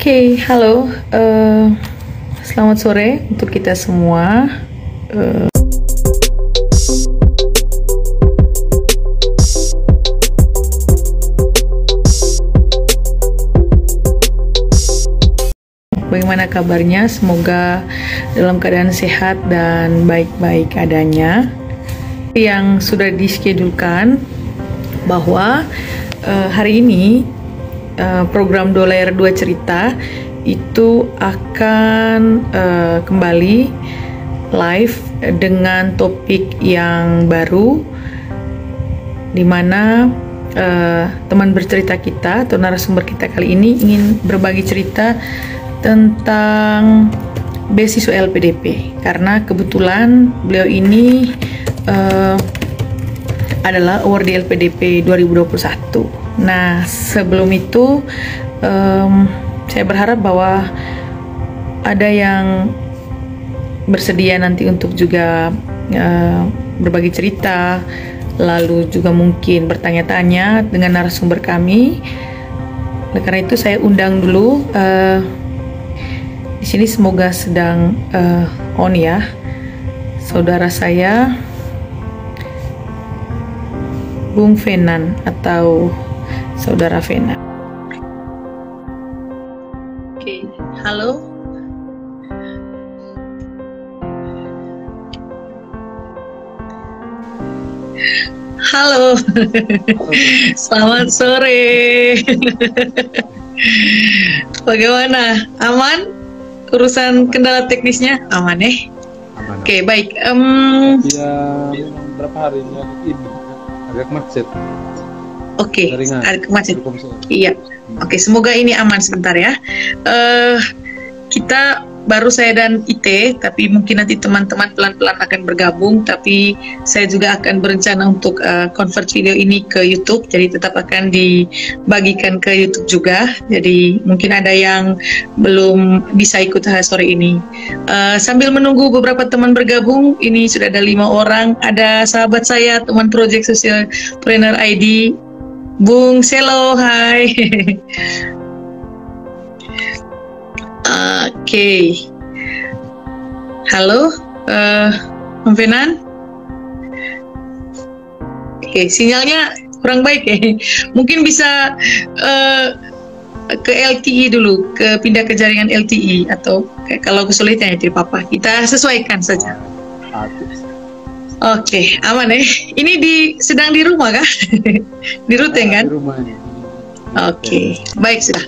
Oke, halo. Selamat sore untuk kita semua. Bagaimana kabarnya? Semoga dalam keadaan sehat dan baik-baik adanya. Yang sudah diskedulkan bahwa hari ini program 2 Layar 2 Cerita itu akan kembali live dengan topik yang baru, di mana teman bercerita kita atau narasumber kita kali ini ingin berbagi cerita tentang beasiswa LPDP, karena kebetulan beliau ini adalah awardee LPDP 2021. Nah, sebelum itu saya berharap bahwa ada yang bersedia nanti untuk juga berbagi cerita, lalu juga mungkin bertanya-tanya dengan narasumber kami. Oleh karena itu saya undang dulu. Di sini semoga sedang on ya, saudara saya Bung Fenan atau Saudara Fenan. Oke, halo. Halo. Selamat sore. Bagaimana? Aman? Urusan kendala teknisnya aman ya? Aman. Oke, baik. Ya, berapa hari ini agak macet. Oke, agak macet. Iya. Oke, semoga ini aman sebentar ya. Kita baru saya dan IT, tapi mungkin nanti teman-teman pelan-pelan akan bergabung. Tapi saya juga akan berencana untuk convert video ini ke YouTube, jadi tetap akan dibagikan ke YouTube juga. Jadi mungkin ada yang belum bisa ikut sore ini. Sambil menunggu beberapa teman bergabung, ini sudah ada 5 orang. Ada sahabat saya, teman Project Socialpreneur ID, Bung Selo, hai. Oke. Halo, Bung Fenan. Oke, sinyalnya kurang baik ya. Mungkin bisa ke LTE dulu, pindah ke jaringan LTE, atau kalau kesulitan ya tidak apa-apa. Kita sesuaikan saja. Oke, aman ya. Ini sedang di rumah kah? Di rute kan? Di rumah ini. Oke, baik sudah.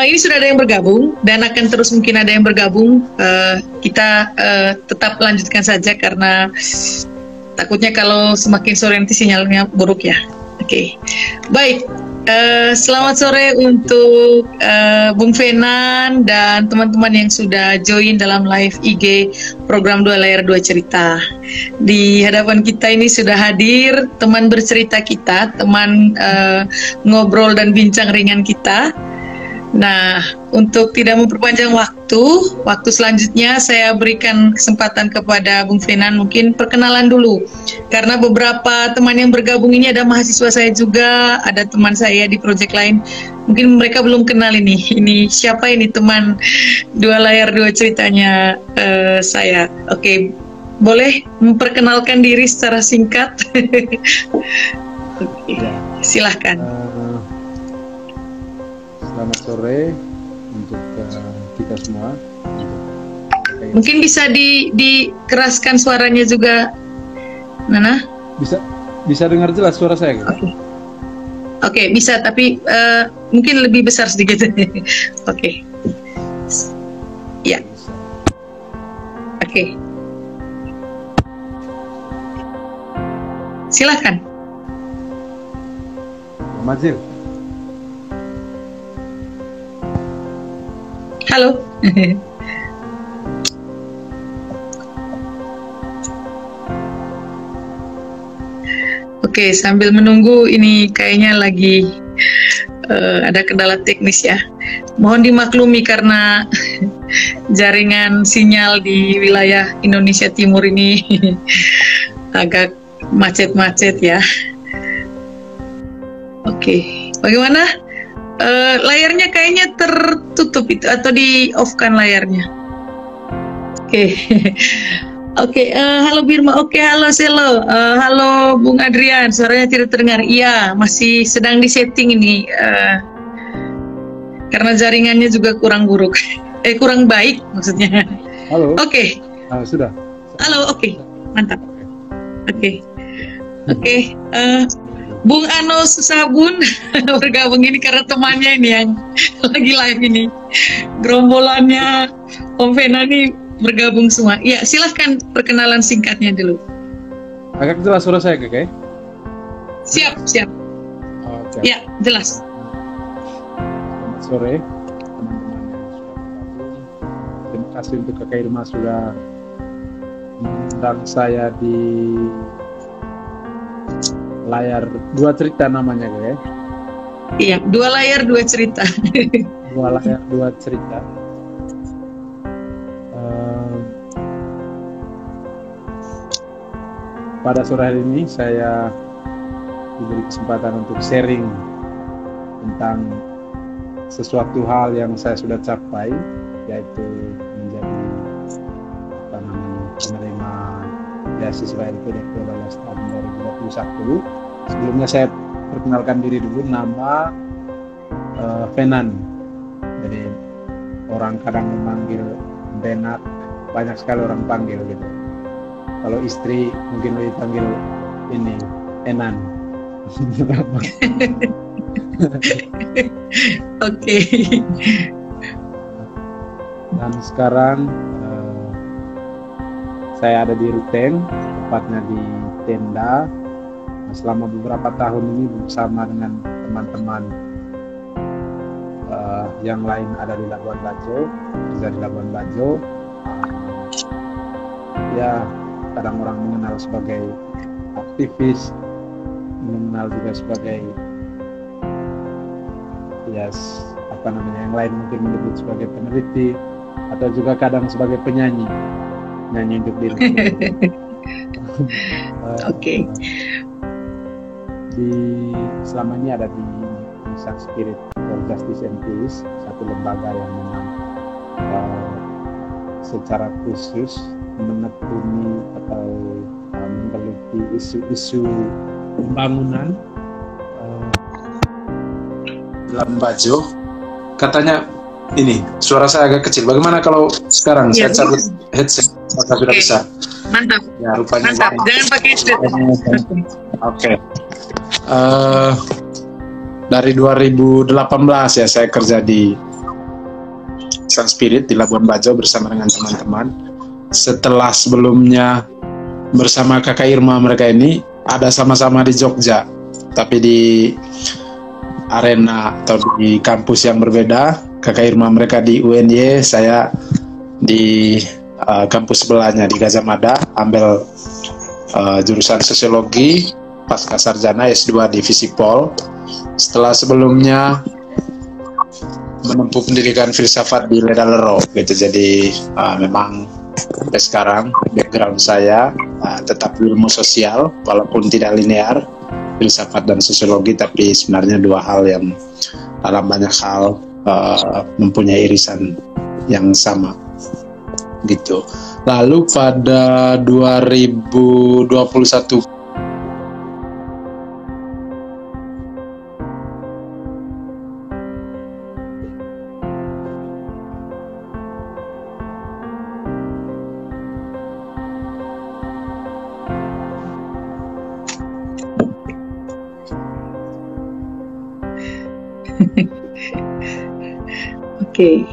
Ini sudah ada yang bergabung dan akan terus mungkin ada yang bergabung. Kita tetap lanjutkan saja karena takutnya kalau semakin sore nanti sinyalnya buruk ya. Oke, baik. Selamat sore untuk Bung Fenan dan teman-teman yang sudah join dalam live IG program 2 Layar 2 Cerita. Di hadapan kita ini sudah hadir teman bercerita kita, teman ngobrol dan bincang ringan kita. Nah, untuk tidak memperpanjang waktu selanjutnya saya berikan kesempatan kepada Bung Fenan, mungkin perkenalan dulu. Karena beberapa teman yang bergabung ini ada mahasiswa saya juga, ada teman saya di proyek lain. Mungkin mereka belum kenal ini. Ini siapa ini teman 2 Layar 2 Ceritanya saya. Oke, boleh memperkenalkan diri secara singkat? Oke, silahkan. Selamat sore untuk kita semua. Mungkin bisa dikeraskan suaranya juga, Nana? Bisa dengar jelas suara saya? Oke, bisa, tapi mungkin lebih besar sedikit. Oke. Ya. Oke. Silakan. Mazil. Halo. Oke, sambil menunggu ini kayaknya lagi ada kendala teknis ya. Mohon dimaklumi karena jaringan sinyal di wilayah Indonesia Timur ini agak macet-macet ya. Oke, bagaimana layarnya kayaknya tertutup itu atau di off kan layarnya. Oke. Oke, halo Birma. Oke, halo Selo. Halo Bung Adrian. Suaranya tidak terdengar. Iya, masih sedang disetting ini. Karena jaringannya juga kurang buruk. Kurang baik maksudnya. Halo. Oke. Sudah. Halo, oke. Mantap. Oke. Oke. Bung Ano Susabun bergabung ini karena temannya ini yang lagi live ini. Gerombolannya Om Vena ini bergabung semua. Ya, silahkan perkenalan singkatnya dulu. Agak jelas suara saya, Kakek? Siap. Oke. Ya, jelas. Selamat sore, teman-teman yang sudah bergabung. Terima kasih untuk Kakak Irma sudah mengundang saya di layar dua cerita namanya, Kakek. Iya, 2 layar 2 cerita. 2 layar 2 cerita. Pada sore hari ini saya diberi kesempatan untuk sharing tentang sesuatu hal yang saya sudah capai, yaitu menjadi penerima beasiswa LPDP Lolos tahun 2021. Sebelumnya saya perkenalkan diri dulu, nama Venan. Jadi orang kadang memanggil Benat, banyak sekali orang panggil gitu. Kalau istri mungkin lebih panggil ini Enan. Oke. Dan sekarang saya ada di Ruteng, tepatnya di tenda. Selama beberapa tahun ini bersama dengan teman-teman yang lain ada di Labuan Bajo, kerja di Labuan Bajo. Ya, kadang orang mengenal sebagai aktivis, mengenal juga sebagai yang lain mungkin menyebut sebagai peneliti, atau juga kadang sebagai penyanyi, nyanyi untuk diri. Oke. Selama ini ada di Insan Spirit for Justice and Peace, satu lembaga yang memang secara khusus menekuni atau meneliti isu-isu pembangunan dalam Bajo. Katanya ini suara saya agak kecil. Bagaimana kalau sekarang saya cabut headset? Apakah sudah bisa? Mantap. Ya, rupanya mantap. Jangan pakai headset. Oke. Dari 2018 ya saya kerja di Sun Spirit di Labuan Bajo bersama dengan teman-teman. Setelah sebelumnya bersama Kakak Irma, mereka ini ada sama-sama di Jogja, tapi di arena atau di kampus yang berbeda. Kakak Irma mereka di UNY, saya di kampus sebelahnya di Gajah Mada, ambil jurusan sosiologi, pasca sarjana S2 di Visipol. Setelah sebelumnya menempuh pendidikan filsafat di Ledalero gitu. Jadi memang sampai sekarang background saya tetap ilmu sosial walaupun tidak linear, filsafat dan sosiologi, tapi sebenarnya dua hal yang dalam banyak hal mempunyai irisan yang sama gitu. Lalu pada 2021 Oke.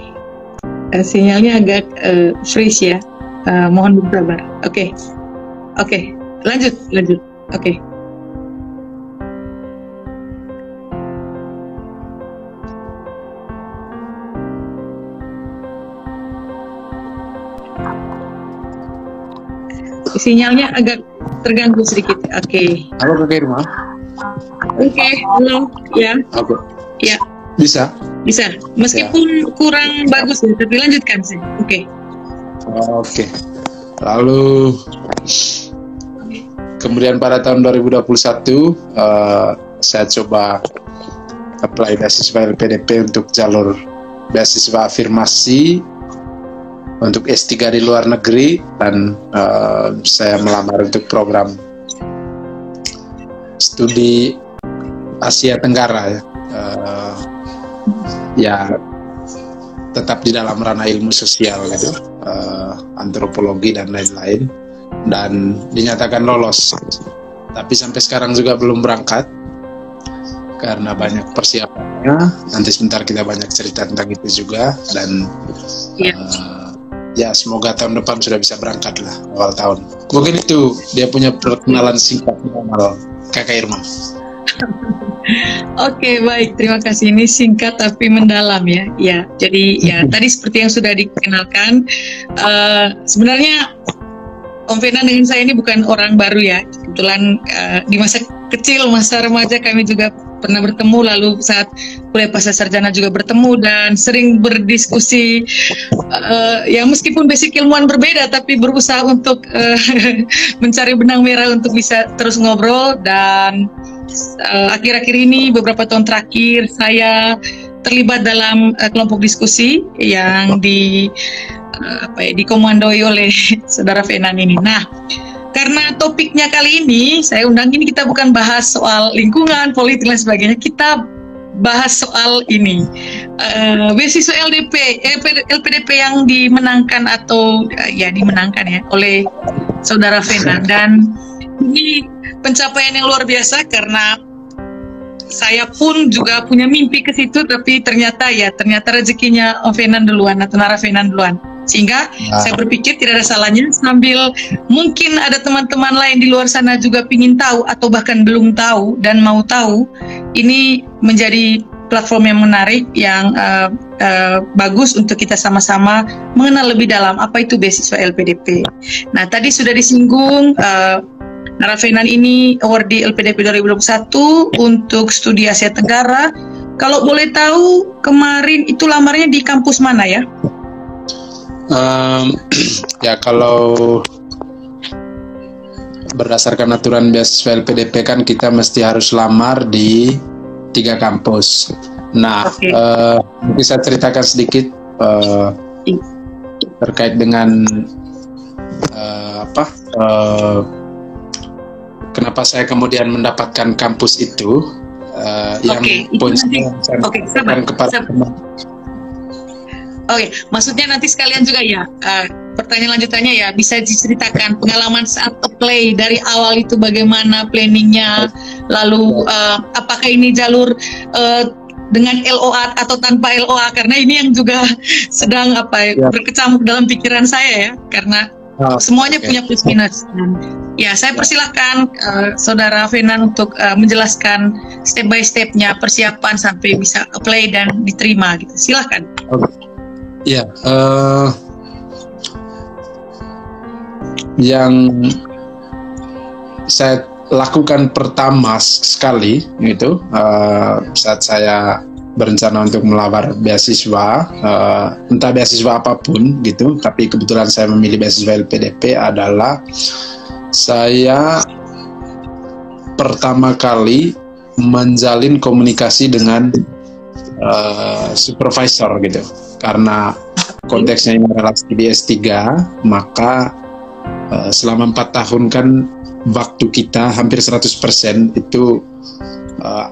Sinyalnya agak freeze ya. Mohon bersabar. Oke. Lanjut. Oke. Sinyalnya agak terganggu sedikit. Oke. Halo Kakak Irma. Oke, halo. Ya. Oke. Ya. Bisa. Meskipun kurang bagus ya, tapi lanjutkan sih. Oke. Lalu kemudian pada tahun 2021 saya coba apply beasiswa LPDP untuk jalur beasiswa afirmasi untuk S3 di luar negeri, dan saya melamar untuk program studi Asia Tenggara ya. Ya tetap di dalam ranah ilmu sosial gitu, antropologi dan lain-lain, dan dinyatakan lolos. Tapi sampai sekarang juga belum berangkat karena banyak persiapannya. Nanti sebentar kita banyak cerita tentang itu juga, dan ya semoga tahun depan sudah bisa berangkat lah, awal tahun. Mungkin itu dia punya perkenalan singkat mengenal Kakak Irma. Oke, baik, terima kasih. Ini singkat tapi mendalam ya. Ya, jadi ya tadi seperti yang sudah dikenalkan, sebenarnya Om Fenan dengan saya ini bukan orang baru ya. Kebetulan di masa kecil, masa remaja kami juga pernah bertemu, lalu saat kuliah pasca sarjana juga bertemu dan sering berdiskusi. Ya meskipun basic ilmuwan berbeda, tapi berusaha untuk mencari benang merah untuk bisa terus ngobrol. Dan akhir-akhir ini, beberapa tahun terakhir, saya terlibat dalam kelompok diskusi yang dikomandoi oleh Saudara Fenan ini. Nah, karena topiknya kali ini saya undang ini, kita bukan bahas soal lingkungan, politik dan sebagainya, kita bahas soal ini beasiswa LPDP yang dimenangkan atau ya dimenangkan ya oleh Saudara Fenan. Dan ini pencapaian yang luar biasa karena saya pun juga punya mimpi ke situ, tapi ternyata rezekinya Om Fenan duluan atau Nara Fenan duluan. Sehingga saya berpikir tidak ada salahnya sambil mungkin ada teman-teman lain di luar sana juga pingin tahu atau bahkan belum tahu dan mau tahu, ini menjadi platform yang menarik, yang bagus untuk kita sama-sama mengenal lebih dalam apa itu beasiswa LPDP. Nah, tadi sudah disinggung Nara Fenan ini awardee LPDP 2021 untuk studi Asia Tenggara. Kalau boleh tahu, kemarin itu lamarnya di kampus mana ya? Ya kalau berdasarkan aturan beasiswa LPDP kan kita mesti harus lamar di 3 kampus. Nah, bisa ceritakan sedikit terkait dengan kenapa saya kemudian mendapatkan kampus itu, yang kepada Oke, maksudnya nanti sekalian juga ya, pertanyaan lanjutannya ya, bisa diceritakan pengalaman saat apply dari awal itu bagaimana planningnya, lalu apakah ini jalur dengan LOA atau tanpa LOA, karena ini yang juga sedang berkecamuk dalam pikiran saya ya, karena semuanya punya plus minus. Ya, saya persilahkan Saudara Fenan untuk menjelaskan step by stepnya persiapan sampai bisa apply dan diterima gitu. Silahkan. Ya, yang saya lakukan pertama sekali itu saat saya berencana untuk melamar beasiswa, entah beasiswa apapun gitu, tapi kebetulan saya memilih beasiswa LPDP, adalah saya pertama kali menjalin komunikasi dengan supervisor gitu. Karena konteksnya ini relasi di S3, maka selama 4 tahun kan waktu kita hampir 100% itu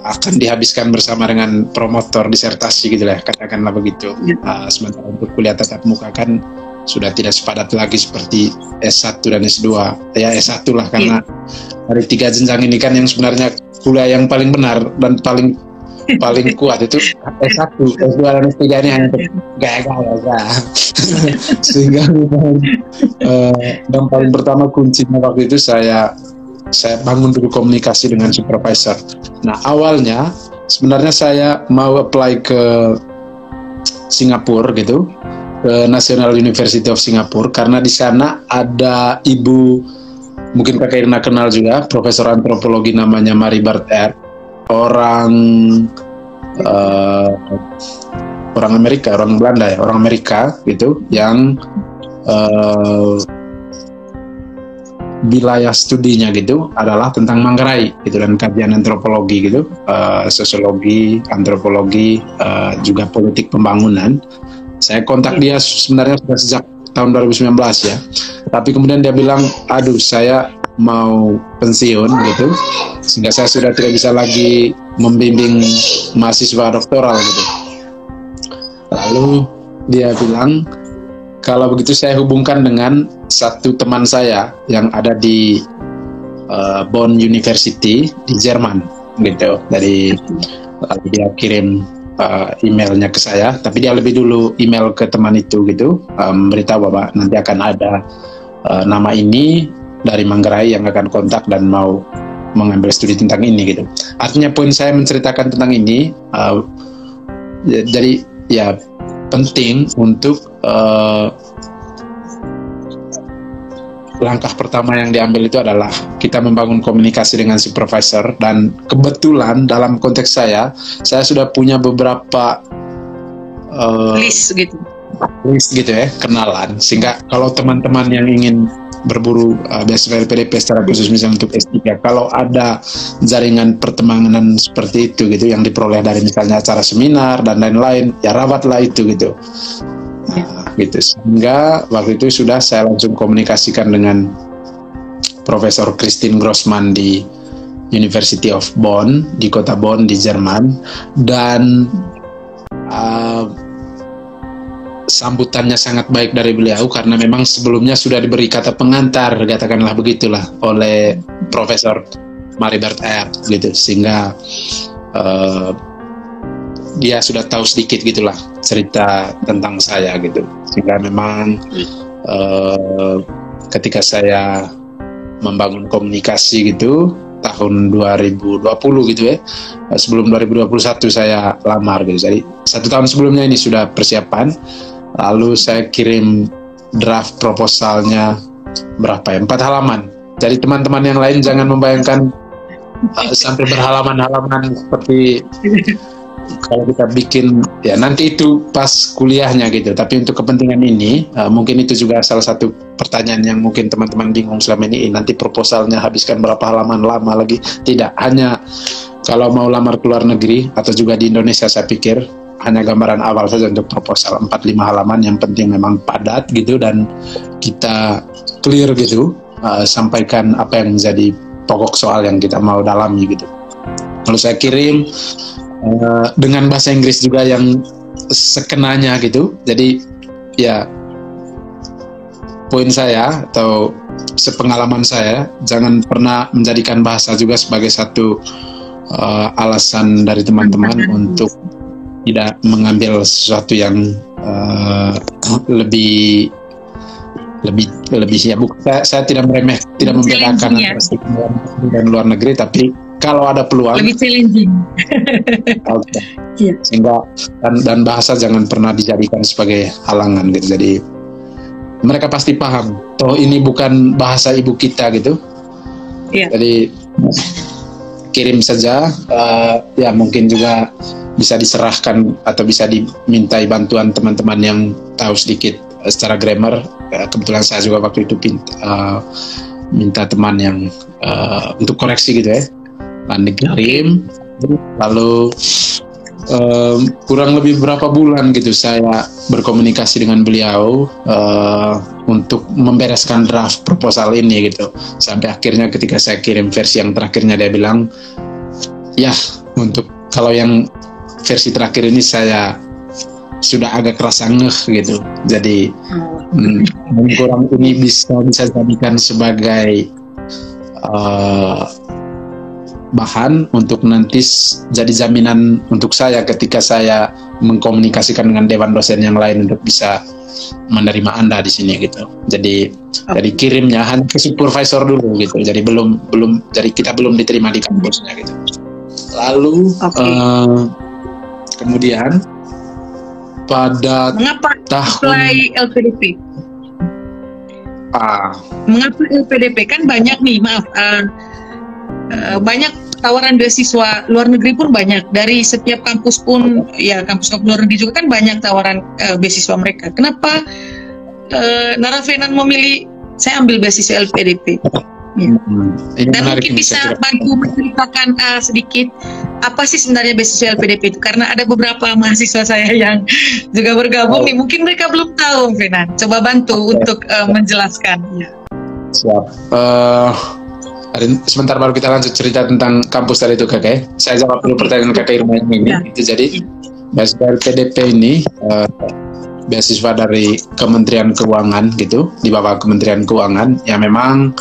akan dihabiskan bersama dengan promotor disertasi gitu lah, katakanlah begitu. Sementara untuk kuliah tatap muka kan sudah tidak sepadat lagi seperti S1 dan S2. Ya S1 lah, karena dari 3 jenjang ini kan yang sebenarnya kuliah yang paling benar dan paling kuat itu S1, S2 dan S3 ini hanya gaya-gaya. Sehingga yang paling pertama kuncinya waktu itu saya bangun dulu komunikasi dengan supervisor. Nah, awalnya sebenarnya saya mau apply ke Singapura gitu, ke National University of Singapore, karena di sana ada ibu, mungkin Kakak Irna kenal juga, profesor antropologi namanya Mary Barth, orang Amerika, orang Belanda ya, orang Amerika gitu, yang wilayah studinya gitu adalah tentang Manggarai gitu, dan kajian antropologi gitu, sosiologi, antropologi, juga politik pembangunan. Saya kontak dia sebenarnya sudah sejak tahun 2019 ya, tapi kemudian dia bilang, aduh saya mau pensiun gitu, sehingga saya sudah tidak bisa lagi membimbing mahasiswa doktoral gitu. Lalu dia bilang, kalau begitu saya hubungkan dengan satu teman saya yang ada di Bonn University di Jerman gitu. Dari dia kirim emailnya ke saya, tapi dia lebih dulu email ke teman itu gitu, memberitahu bahwa nanti akan ada nama ini dari Manggarai yang akan kontak dan mau mengambil studi tentang ini gitu. Artinya poin saya menceritakan tentang ini, jadi ya penting untuk langkah pertama yang diambil itu adalah kita membangun komunikasi dengan supervisor, dan kebetulan dalam konteks saya sudah punya beberapa list gitu ya, kenalan, sehingga kalau teman-teman yang ingin berburu beasiswa LPDP secara khusus misalnya untuk S3, kalau ada jaringan pertemanan seperti itu gitu yang diperoleh dari misalnya acara seminar dan lain-lain, ya rawatlah itu gitu. Gitu, sehingga waktu itu sudah saya langsung komunikasikan dengan Profesor Christine Grossman di University of Bonn di kota Bonn di Jerman, dan sambutannya sangat baik dari beliau karena memang sebelumnya sudah diberi kata pengantar, katakanlah begitulah, oleh Profesor Maribert Eert gitu, sehingga dia sudah tahu sedikit gitulah cerita tentang saya gitu, sehingga memang ketika saya membangun komunikasi gitu tahun 2020 gitu ya, sebelum 2021 saya lamar gitu, jadi 1 tahun sebelumnya ini sudah persiapan. Lalu saya kirim draft proposalnya berapa ya, 4 halaman. Jadi teman-teman yang lain jangan membayangkan sampai berhalaman-halaman seperti kalau kita bikin ya nanti itu pas kuliahnya gitu. Tapi untuk kepentingan ini mungkin itu juga salah satu pertanyaan yang mungkin teman-teman bingung selama ini, nanti proposalnya habiskan berapa halaman, lama lagi. Tidak, hanya kalau mau lamar ke luar negeri atau juga di Indonesia, saya pikir hanya gambaran awal saja untuk proposal 4-5 halaman, yang penting memang padat gitu dan kita clear gitu, sampaikan apa yang menjadi pokok soal yang kita mau dalami gitu. Lalu saya kirim dengan bahasa Inggris juga yang sekenanya gitu. Jadi ya poin saya atau sepengalaman saya, jangan pernah menjadikan bahasa juga sebagai satu alasan dari teman-teman untuk tidak mengambil sesuatu yang lebih ya, saya tidak membedakan antara dan luar negeri, tapi kalau ada peluang lebih challenging. Okay. Yeah. Sehingga dan bahasa jangan pernah dijadikan sebagai halangan gitu. Jadi mereka pasti paham, toh ini bukan bahasa ibu kita gitu. Yeah. Jadi kirim saja, ya mungkin juga bisa diserahkan atau bisa dimintai bantuan teman-teman yang tahu sedikit secara grammar. Kebetulan saya juga waktu itu minta teman yang untuk koreksi gitu ya, dan dikirim. Lalu kurang lebih berapa bulan gitu saya berkomunikasi dengan beliau untuk membereskan draft proposal ini gitu, sampai akhirnya ketika saya kirim versi yang terakhirnya dia bilang, ya untuk kalau yang versi terakhir ini saya sudah agak kerasa ngeh gitu, jadi kurang ini bisa jadikan sebagai bahan untuk nanti jadi jaminan untuk saya ketika saya mengkomunikasikan dengan dewan dosen yang lain untuk bisa menerima Anda di sini gitu. Jadi kirimnya hanya ke supervisor dulu gitu. Jadi jadi kita belum diterima di kampusnya gitu. Lalu kemudian pada apply LPDP? Mengapa LPDP? Kan banyak nih, banyak tawaran beasiswa luar negeri pun banyak. Dari setiap kampus pun, ya kampus-kampus luar negeri juga kan banyak tawaran beasiswa mereka. Kenapa Nara Fenan memilih saya ambil beasiswa LPDP? Ya. Ini Dan menarik mungkin ini, bisa saya kira. bantu menceritakan sedikit apa sih sebenarnya beasiswa LPDP itu, karena ada beberapa mahasiswa saya yang juga bergabung nih, mungkin mereka belum tahu, Fenan. Coba bantu untuk menjelaskan. Ya. Siap. Sebentar baru kita lanjut cerita tentang kampus tadi itu, Kakak. Saya jawab dulu pertanyaan Kakak Irma ini. Ya. Itu jadi beasiswa LPDP ini beasiswa dari Kementerian Keuangan gitu, di bawah Kementerian Keuangan. Ya memang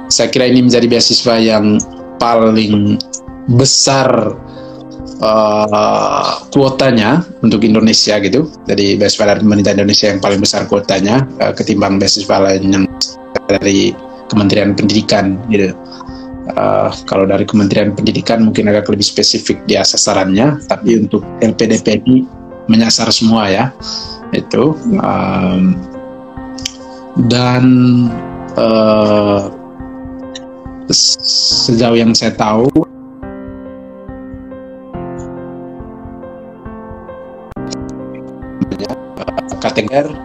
saya kira ini menjadi beasiswa yang paling besar kuotanya untuk Indonesia gitu. Jadi beasiswa dari pemerintah Indonesia yang paling besar kuotanya ketimbang beasiswa lain yang dari Kementerian Pendidikan gitu. Kalau dari Kementerian Pendidikan mungkin agak lebih spesifik dia sasarannya, tapi untuk LPDP ini menyasar semua ya itu. Dan sejauh yang saya tahu kategori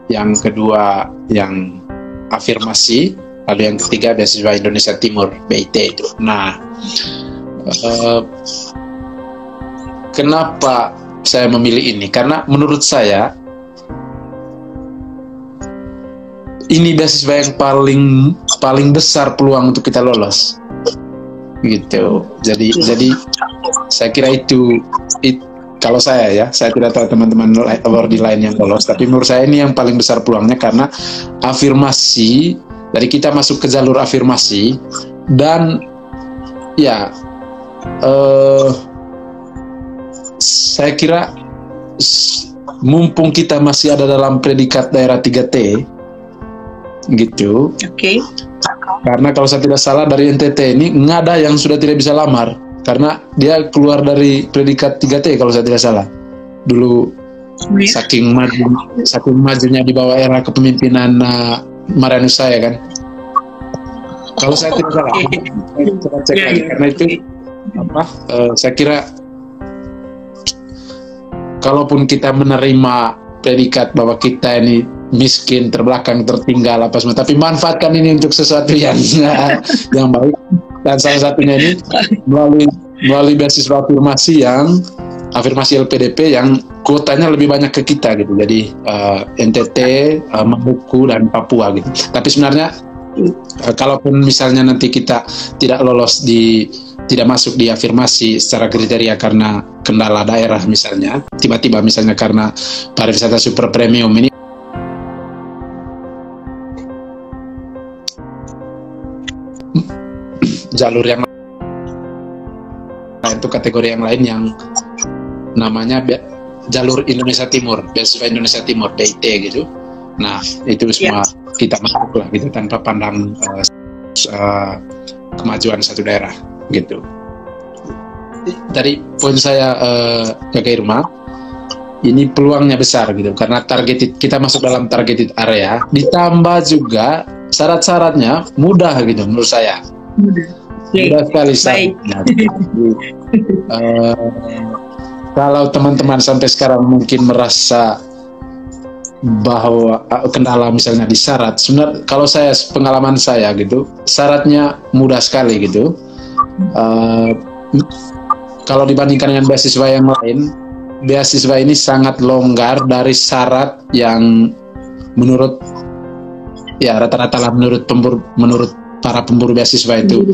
yang kedua yang afirmasi, lalu yang ketiga beasiswa Indonesia Timur BIT itu. Nah, kenapa saya memilih ini? Karena menurut saya ini beasiswa yang paling besar peluang untuk kita lolos, gitu. Jadi saya kira itu kalau saya tidak tahu teman-teman awardee lain yang lolos, tapi menurut saya ini yang paling besar peluangnya karena afirmasi, dari kita masuk ke jalur afirmasi dan ya saya kira mumpung kita masih ada dalam predikat daerah 3T gitu. Oke. Karena kalau saya tidak salah dari NTT ini nggak ada yang sudah tidak bisa lamar karena dia keluar dari predikat 3T kalau saya tidak salah. Dulu saking majunya di bawah era kepemimpinan Marianus saya kan. Kalau saya tidak salah, coba cek lagi karena itu saya kira kalaupun kita menerima predikat bahwa kita ini miskin, terbelakang, tertinggal apa semua, tapi manfaatkan ini untuk sesuatu yang baik. Dan salah satunya ini melalui beasiswa afirmasi LPDP yang kuotanya lebih banyak ke kita gitu. Jadi NTT, Maluku dan Papua gitu. Tapi sebenarnya kalaupun misalnya nanti kita tidak tidak masuk di afirmasi secara kriteria karena kendala daerah misalnya, tiba-tiba misalnya karena pariwisata super premium ini jalur yang lain, itu kategori yang lain yang namanya jalur Indonesia Timur, beasiswa Indonesia Timur BIT gitu. Nah itu semua kita masuk lah gitu tanpa pandang kemajuan satu daerah gitu. Dari poin saya Kakak Irma, ini peluangnya besar gitu karena kita masuk dalam targeted area, ditambah juga syarat-syaratnya mudah gitu menurut saya. Mudah sekali syaratnya. Kalau teman-teman sampai sekarang mungkin merasa bahwa kendala misalnya di syarat, sebenarnya kalau pengalaman saya gitu, syaratnya mudah sekali gitu. Kalau dibandingkan dengan beasiswa yang lain, beasiswa ini sangat longgar dari syarat yang menurut rata-rata lah menurut para pemburu beasiswa itu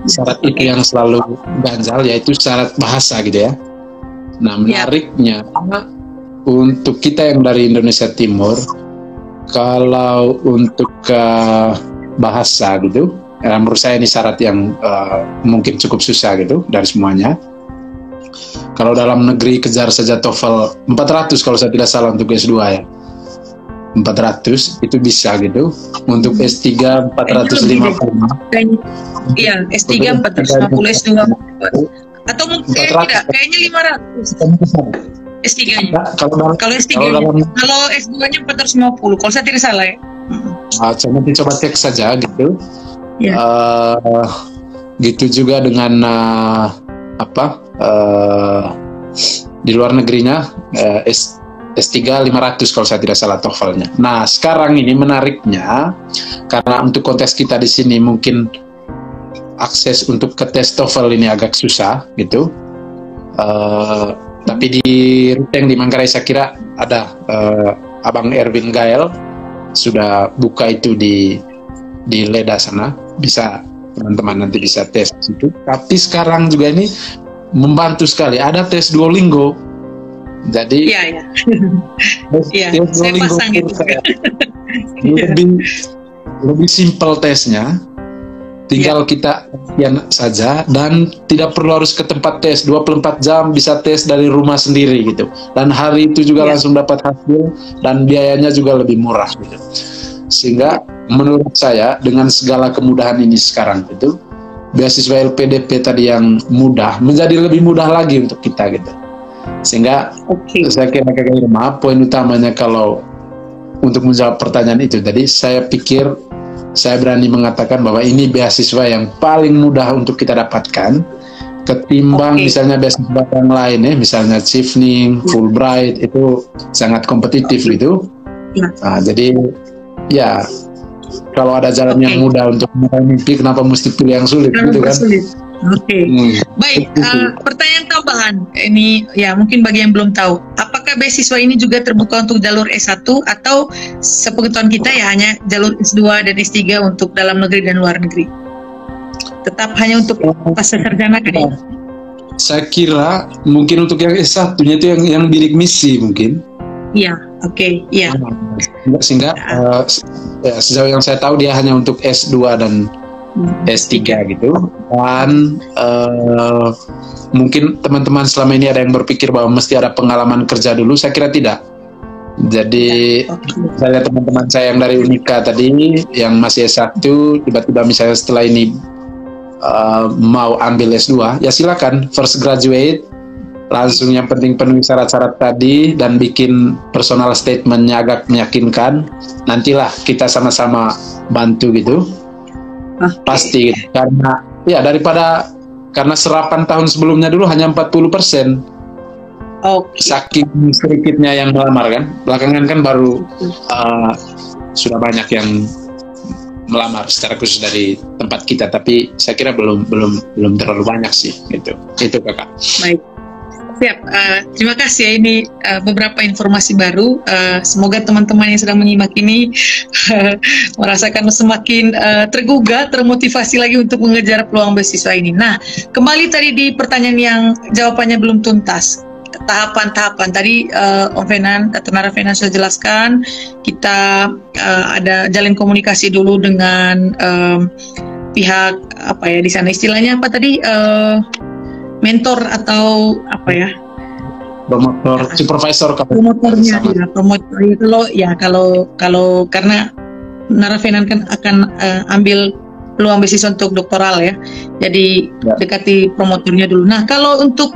syarat itu yang selalu ganjal, yaitu syarat bahasa gitu ya. Nah menariknya untuk kita yang dari Indonesia Timur, kalau untuk bahasa gitu, menurut saya ini syarat yang mungkin cukup susah gitu dari semuanya. Kalau dalam negeri kejar saja TOEFL 400 kalau saya tidak salah untuk S2 ya. 400 itu bisa gitu. Untuk S3 450. Iya, S3 450, S2 atau mungkin tidak, kayaknya 500 S3-nya. Kalau S3-nya, kalau S2-nya 450 kalau saya tidak salah ya. Coba cek saja gitu. Gitu juga dengan di luar negerinya S3 500 kalau saya tidak salah TOEFL-nya. Nah, sekarang ini menariknya karena untuk konteks kita di sini mungkin akses untuk ke tes TOEFL ini agak susah gitu. Tapi di Ruteng di Manggarai saya kira ada Abang Erwin Gael sudah buka itu di Leda sana, bisa teman-teman nanti bisa tes itu. Tapi sekarang juga ini membantu sekali, ada tes Duolingo. Jadi Iya. tes Saya Duolingo pasang itu juga. lebih simpel tesnya. Tinggal kita latihan saja dan tidak perlu harus ke tempat tes 24 jam, bisa tes dari rumah sendiri gitu. Dan hari itu juga langsung dapat hasil dan biayanya juga lebih murah gitu. Sehingga menurut saya dengan segala kemudahan ini sekarang itu beasiswa LPDP tadi yang mudah menjadi lebih mudah lagi untuk kita gitu. Sehingga saya kira poin utamanya kalau untuk menjawab pertanyaan itu tadi, saya pikir saya berani mengatakan bahwa ini beasiswa yang paling mudah untuk kita dapatkan ketimbang misalnya beasiswa yang lain ya, misalnya Chevening, Fulbright itu sangat kompetitif gitu. Nah, jadi ya kalau ada jalan yang mudah untuk meraih mimpi, kenapa mesti pilih yang sulit gitu kan? Baik, pertanyaan tambahan ini ya mungkin bagi yang belum tahu, apakah beasiswa ini juga terbuka untuk jalur S1 atau sepengetahuan kita ya hanya jalur S2 dan S3 untuk dalam negeri dan luar negeri? Tetap hanya untuk pasca sarjana kan ya? Saya kira mungkin untuk yang S1-nya itu yang bidik misi mungkin. Iya, iya. Sehingga sejauh yang saya tahu dia hanya untuk S2 dan S3 gitu. Dan mungkin teman-teman selama ini ada yang berpikir bahwa mesti ada pengalaman kerja dulu, saya kira tidak. Jadi saya lihat teman-teman saya yang dari Unika tadi yang masih S1 tiba-tiba misalnya setelah ini mau ambil S2, ya silakan first graduate, langsung yang penting penuhi syarat-syarat tadi dan bikin personal statementnya agak meyakinkan, nantilah kita sama-sama bantu gitu. Pasti gitu. Karena ya karena serapan tahun sebelumnya dulu hanya 40%. Saking sedikitnya yang melamar kan, belakangan kan baru sudah banyak yang melamar secara khusus dari tempat kita, tapi saya kira belum terlalu banyak sih gitu. Itu Kakak. Baik. Siap, terima kasih ya, ini beberapa informasi baru. Semoga teman-teman yang sedang menyimak ini merasakan semakin tergugah, termotivasi lagi untuk mengejar peluang beasiswa ini. Nah, kembali tadi di pertanyaan yang jawabannya belum tuntas, tahapan-tahapan tadi Om Venan, Tenara Venan sudah jelaskan. Kita ada jalin komunikasi dulu dengan pihak apa ya di sana, istilahnya apa tadi? Mentor atau apa ya? Promotor, supervisor promotornya ya, promotor kalau karena Nara Venan kan akan ambil peluang beasiswa untuk doktoral ya. Jadi dekati promotornya dulu. Nah, kalau untuk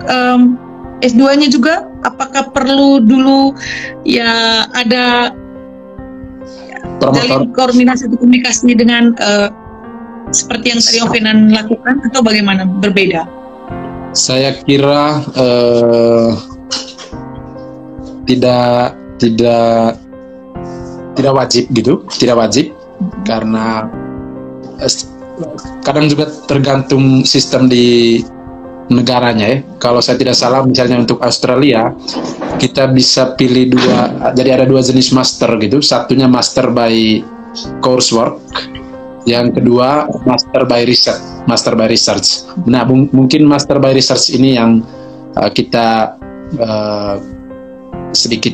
S2-nya juga apakah perlu dulu ya ada jalin koordinasi atau komunikasi dengan seperti yang tadi Om Venan lakukan atau bagaimana, berbeda? Saya kira tidak wajib gitu, tidak wajib karena kadang juga tergantung sistem di negaranya ya. Kalau saya tidak salah misalnya untuk Australia kita bisa pilih jadi ada dua jenis master gitu, satunya master by coursework, yang kedua master by research. Nah, mungkin master by research ini yang kita sedikit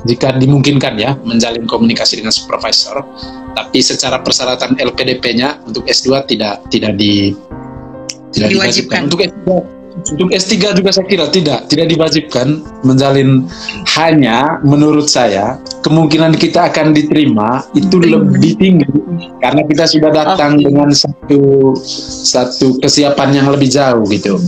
jika dimungkinkan ya menjalin komunikasi dengan supervisor, tapi secara persyaratan LPDP-nya untuk S2 tidak diwajibkan. Untuk S3 juga saya kira tidak diwajibkan menjalin, hanya menurut saya kemungkinan kita akan diterima itu lebih tinggi karena kita sudah datang dengan satu kesiapan yang lebih jauh gitu.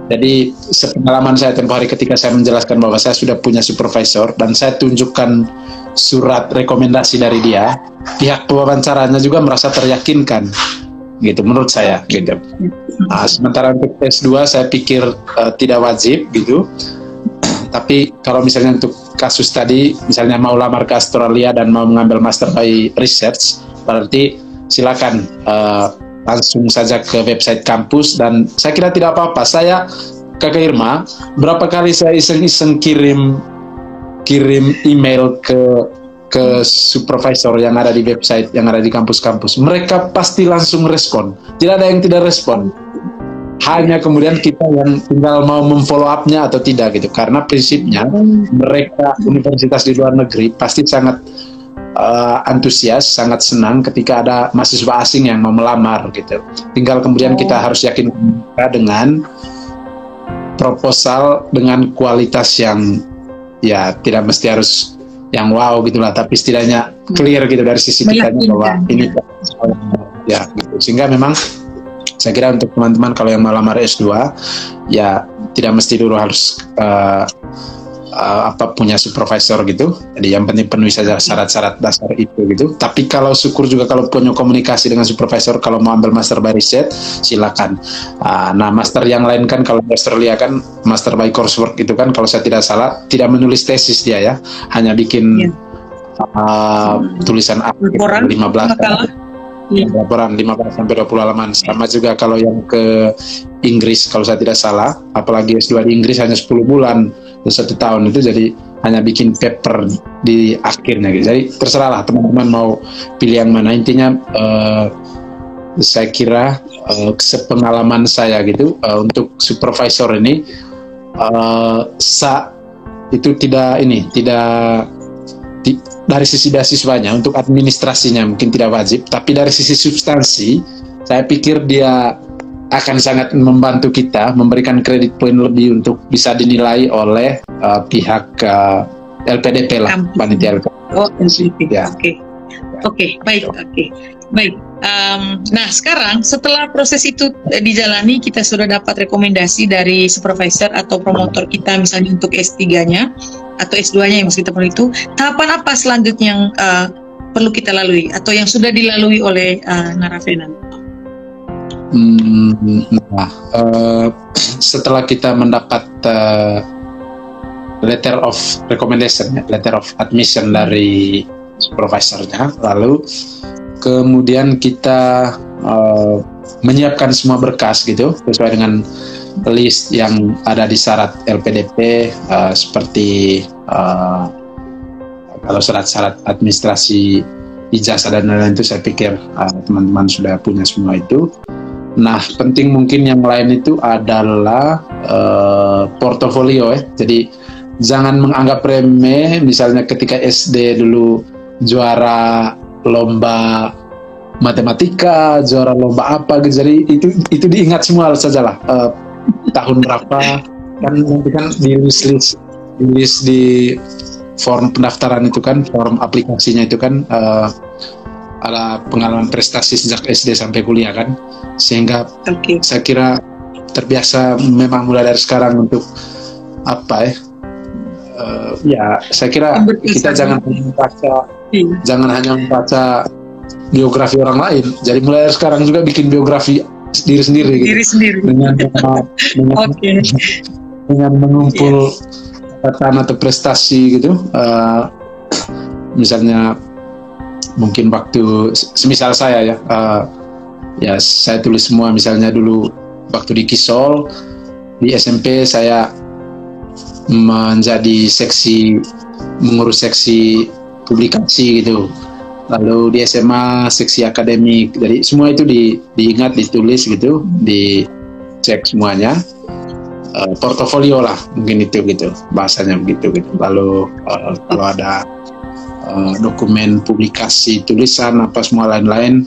Jadi sepengalaman saya tempoh hari ketika saya menjelaskan bahwa saya sudah punya supervisor dan saya tunjukkan surat rekomendasi dari dia, pihak pewawancaranya juga merasa teryakinkan gitu menurut saya gitu. Nah, sementara untuk S2 saya pikir tidak wajib gitu, Tapi kalau misalnya untuk kasus tadi, misalnya mau lamar ke Australia dan mau mengambil Master by Research, berarti silakan langsung saja ke website kampus, dan saya kira tidak apa-apa. Saya, Kakak Irma, berapa kali saya iseng-iseng kirim email ke supervisor yang ada di website, yang ada di kampus-kampus. Mereka pasti langsung respon. Tidak ada yang tidak respon. Hanya kemudian kita yang tinggal mau memfollow up-nya atau tidak gitu. Karena prinsipnya mereka universitas di luar negeri pasti sangat antusias, sangat senang ketika ada mahasiswa asing yang mau melamar gitu. Tinggal kemudian kita harus yakin dengan proposal dengan kualitas yang ya tidak mesti harus yang wow gitulah, tapi setidaknya clear gitu dari sisi kita bahwa ini ya gitu. Sehingga memang saya kira untuk teman-teman kalau yang melamar S2 ya tidak mesti dulu harus punya supervisor gitu. Jadi yang penting penuhi saja syarat-syarat dasar itu gitu. Tapi kalau syukur juga kalau punya komunikasi dengan supervisor, kalau mau ambil master by research silakan. Nah master yang lain kan kalau di Australia kan master by coursework itu kan kalau saya tidak salah tidak menulis tesis dia ya, hanya bikin tulisan akhir 15 laporan 15 sampai 20 halaman. Sama juga kalau yang ke Inggris kalau saya tidak salah, apalagi S2 di Inggris hanya 10 bulan 1 tahun itu, jadi hanya bikin paper di akhirnya gitu. Jadi terserahlah teman-teman mau pilih yang mana. Intinya saya kira sepengalaman saya gitu untuk supervisor ini itu tidak dari sisi beasiswanya, untuk administrasinya mungkin tidak wajib, tapi dari sisi substansi saya pikir dia akan sangat membantu kita, memberikan kredit poin lebih untuk bisa dinilai oleh pihak LPDP lah, panitia LPDP. Oh, LPDP. Ya. Oke, baik. Nah, sekarang setelah proses itu dijalani, kita sudah dapat rekomendasi dari supervisor atau promotor kita, misalnya untuk S3-nya atau S2-nya yang mesti kita perlu itu. Tahapan apa selanjutnya yang perlu kita lalui atau yang sudah dilalui oleh Naravena? Setelah kita mendapat letter of recommendation, letter of admission dari supervisornya, lalu kemudian kita menyiapkan semua berkas gitu sesuai dengan list yang ada di syarat LPDP, seperti kalau syarat-syarat administrasi, ijazah dan lain-lain itu saya pikir teman-teman sudah punya semua itu. Nah, penting mungkin yang lain itu adalah portofolio ya. Jadi jangan menganggap remeh, misalnya ketika SD dulu juara lomba matematika, juara lomba apa gitu. Jadi itu diingat semua sajalah. Tahun berapa kan nanti kan di list di form pendaftaran itu kan, form aplikasinya itu kan ada pengalaman prestasi sejak SD sampai kuliah kan, sehingga saya kira terbiasa memang mulai dari sekarang untuk ya saya kira kita jangan hanya membaca biografi orang lain, jadi mulai dari sekarang juga bikin biografi diri sendiri gitu. Dengan mengumpul catatan atau prestasi gitu, misalnya mungkin waktu semisal saya ya, ya saya tulis semua, misalnya dulu waktu di Kisol di SMP saya menjadi mengurus seksi publikasi gitu, lalu di SMA seksi akademik, jadi semua itu diingat, ditulis gitu, dicek semuanya. Portofolio lah mungkin itu gitu bahasanya begitu gitu. Lalu kalau ada dokumen publikasi, tulisan apa semua lain-lain,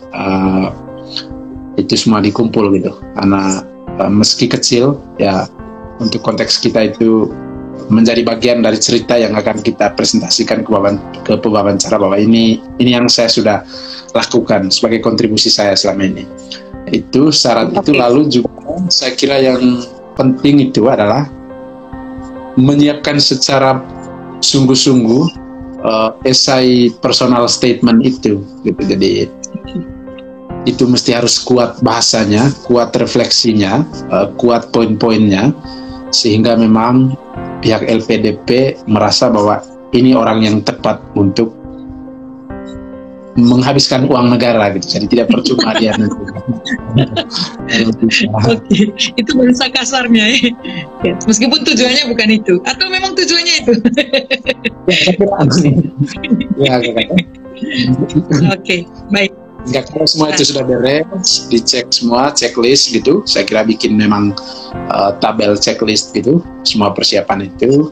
itu semua dikumpul gitu, karena meski kecil ya untuk konteks kita itu menjadi bagian dari cerita yang akan kita presentasikan ke pewawancara bahwa ini yang saya sudah lakukan sebagai kontribusi saya selama ini. Itu syarat itu. Lalu juga saya kira yang penting itu adalah menyiapkan secara sungguh-sungguh esai personal statement itu gitu. Jadi itu mesti harus kuat bahasanya, kuat refleksinya, kuat poin-poinnya, sehingga memang pihak LPDP merasa bahwa ini orang yang tepat untuk menghabiskan uang negara gitu, jadi tidak percuma dia nanti. Oke, itu bahasa kasarnya ya. Ya, meskipun tujuannya bukan itu, atau memang tujuannya itu? Ya, Oke, baik. Enggak, kalau semua itu sudah beres, dicek semua, checklist gitu. Saya kira bikin memang tabel checklist gitu, semua persiapan itu,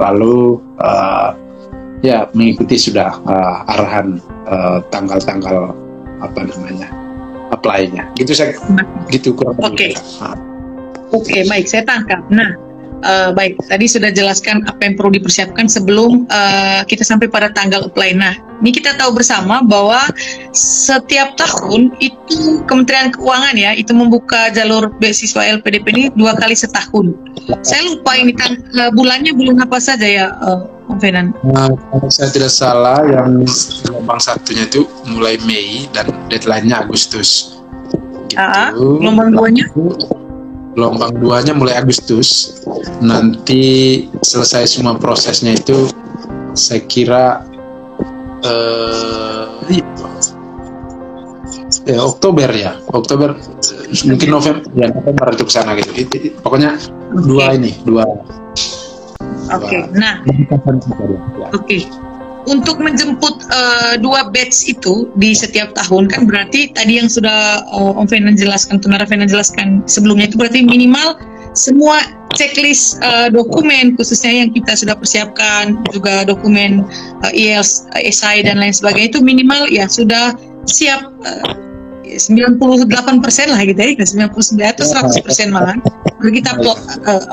lalu ya mengikuti sudah arahan tanggal-tanggal apa namanya apply-nya. Gitu saya, gitu kurang lebih. Oke, baik, saya tangkap. Nah, baik, tadi sudah jelaskan apa yang perlu dipersiapkan sebelum kita sampai pada tanggal apply. Nah, ini kita tahu bersama bahwa setiap tahun itu Kementerian Keuangan ya, itu membuka jalur beasiswa LPDP ini 2 kali setahun. Saya lupa ini bulannya bulan apa saja ya, Om Fenan? Nah, kalau saya tidak salah, yang gelombang satunya itu mulai Mei dan deadline-nya Agustus. Gitu. Gelombang 2-nya? Gelombang 2-nya mulai Agustus. Nanti selesai semua prosesnya itu, saya kira Oktober ya, Oktober mungkin November itu ke sana gitu. Pokoknya dua. Oke. Nah, untuk menjemput 2 batch itu di setiap tahun kan berarti tadi yang sudah Om Fenan jelaskan, Tunara Fenan jelaskan sebelumnya itu berarti minimal semua checklist dokumen khususnya yang kita sudah persiapkan, juga dokumen IELTS, SI dan lain sebagainya itu minimal ya sudah siap 98% lah gitu ya, 99 atau 100% malah baru kita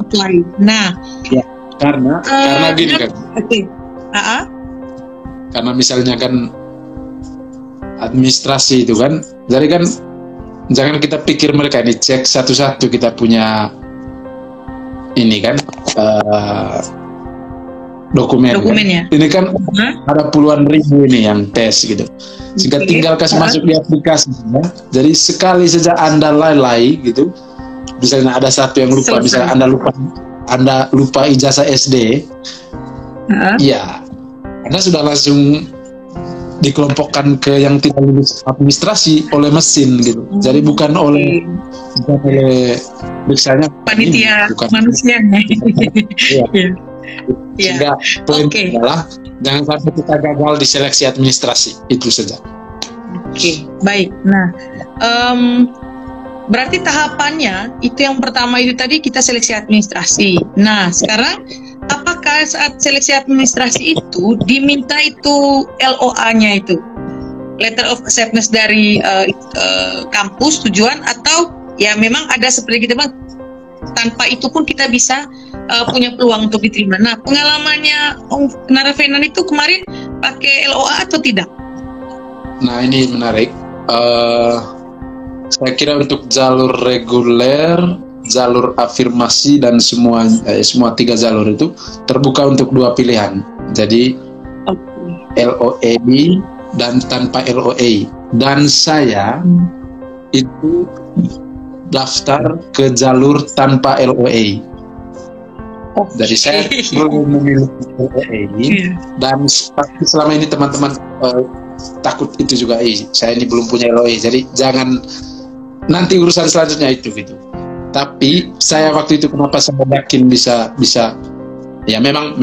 apply. Nah, ya, karena gini kan. Karena misalnya kan administrasi itu kan, jadi kan jangan kita pikir mereka ini cek satu-satu, kita punya ini kan dokumennya. Kan? Ini kan ada puluhan ribu ini yang tes gitu. Jika tinggal kasih masuk di aplikasi, ya. Jadi sekali saja Anda lalai gitu, misalnya ada satu yang lupa, misalnya Anda lupa ijazah SD, ya Anda sudah langsung dikelompokkan ke yang tidak lulus administrasi oleh mesin gitu. Jadi bukan oleh misalnya panitia manusianya. Sehingga poin adalah jangan sampai kita gagal di seleksi administrasi, itu saja. Oke, baik. Nah, berarti tahapannya itu yang pertama itu tadi kita seleksi administrasi. Nah, sekarang apakah saat seleksi administrasi itu diminta itu LOA-nya itu, letter of acceptance dari kampus tujuan, atau ya memang ada seperti kita bilang tanpa itu pun kita bisa punya peluang untuk diterima. Nah, pengalamannya Om Tunara Fenan itu kemarin pakai LOA atau tidak? Nah, ini menarik. Saya kira untuk jalur reguler, jalur afirmasi dan semua 3 jalur itu terbuka untuk 2 pilihan. Jadi LOA dan tanpa LOA. Dan saya itu daftar ke jalur tanpa LOA. Jadi saya belum memilih LOA dan selama ini teman-teman takut itu juga, saya ini belum punya LOA, jadi jangan nanti urusan selanjutnya itu gitu. Tapi saya waktu itu kenapa saya yakin bisa ya memang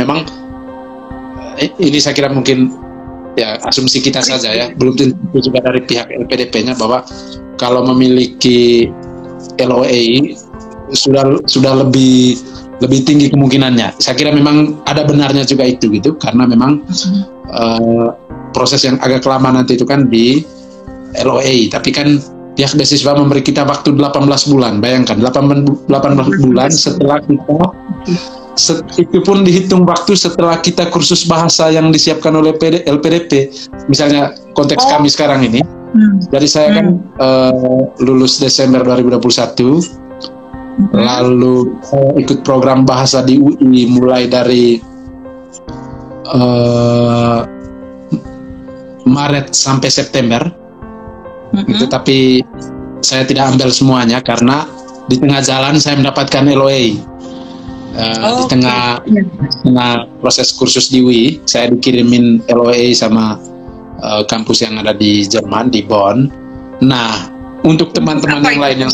ini saya kira mungkin ya asumsi kita saja ya, belum tentu juga dari pihak LPDP-nya bahwa kalau memiliki LOA sudah lebih tinggi kemungkinannya. Saya kira memang ada benarnya juga itu gitu, karena memang proses yang agak lama nanti itu kan di LOA, tapi kan pihak beasiswa memberi kita waktu 18 bulan. Bayangkan 18 bulan setelah kita itu pun dihitung waktu setelah kita kursus bahasa yang disiapkan oleh LPDP. Misalnya konteks kami sekarang ini. Jadi saya kan lulus Desember 2021. Lalu saya ikut program bahasa di UI mulai dari Maret sampai September. Gitu, tapi saya tidak ambil semuanya karena di tengah jalan saya mendapatkan LOA. Di tengah proses kursus di UI, saya dikirimin LOA sama kampus yang ada di Jerman, di Bonn. Nah, untuk teman-teman yang lain yang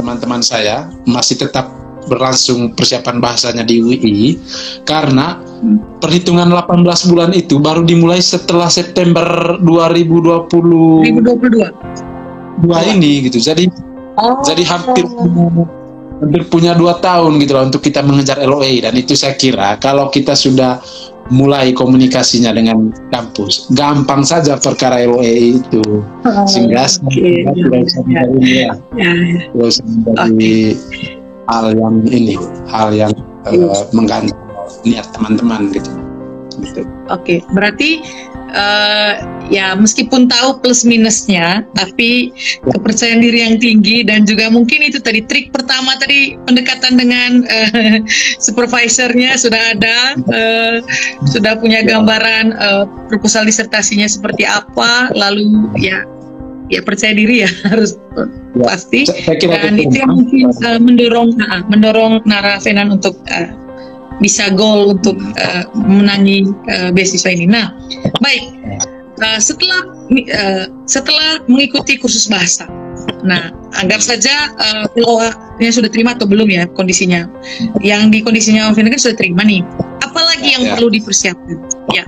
teman-teman saya masih tetap berlangsung persiapan bahasanya di UI, karena perhitungan 18 bulan itu baru dimulai setelah September 2022 ini gitu. Jadi hampir punya 2 tahun gitu lah untuk kita mengejar LOA, dan itu saya kira kalau kita sudah mulai komunikasinya dengan kampus, gampang saja perkara LOA itu, sehingga tidak usah menjadi hal yang mengganggu niat teman-teman gitu. Oke, berarti ya meskipun tahu plus minusnya, tapi kepercayaan diri yang tinggi, dan juga mungkin itu tadi trik pertama tadi, pendekatan dengan supervisornya sudah ada, sudah punya gambaran proposal disertasinya seperti apa, lalu ya percaya diri ya harus pasti, dan itu yang mungkin mendorong Naravenan untuk bisa goal untuk menangi beasiswa ini. Nah, baik, setelah mengikuti kursus bahasa, nah anggap saja LOA-nya sudah terima atau belum ya kondisinya? Yang di kondisinya Alvin kan sudah terima nih. Apalagi yang perlu dipersiapkan? Ya.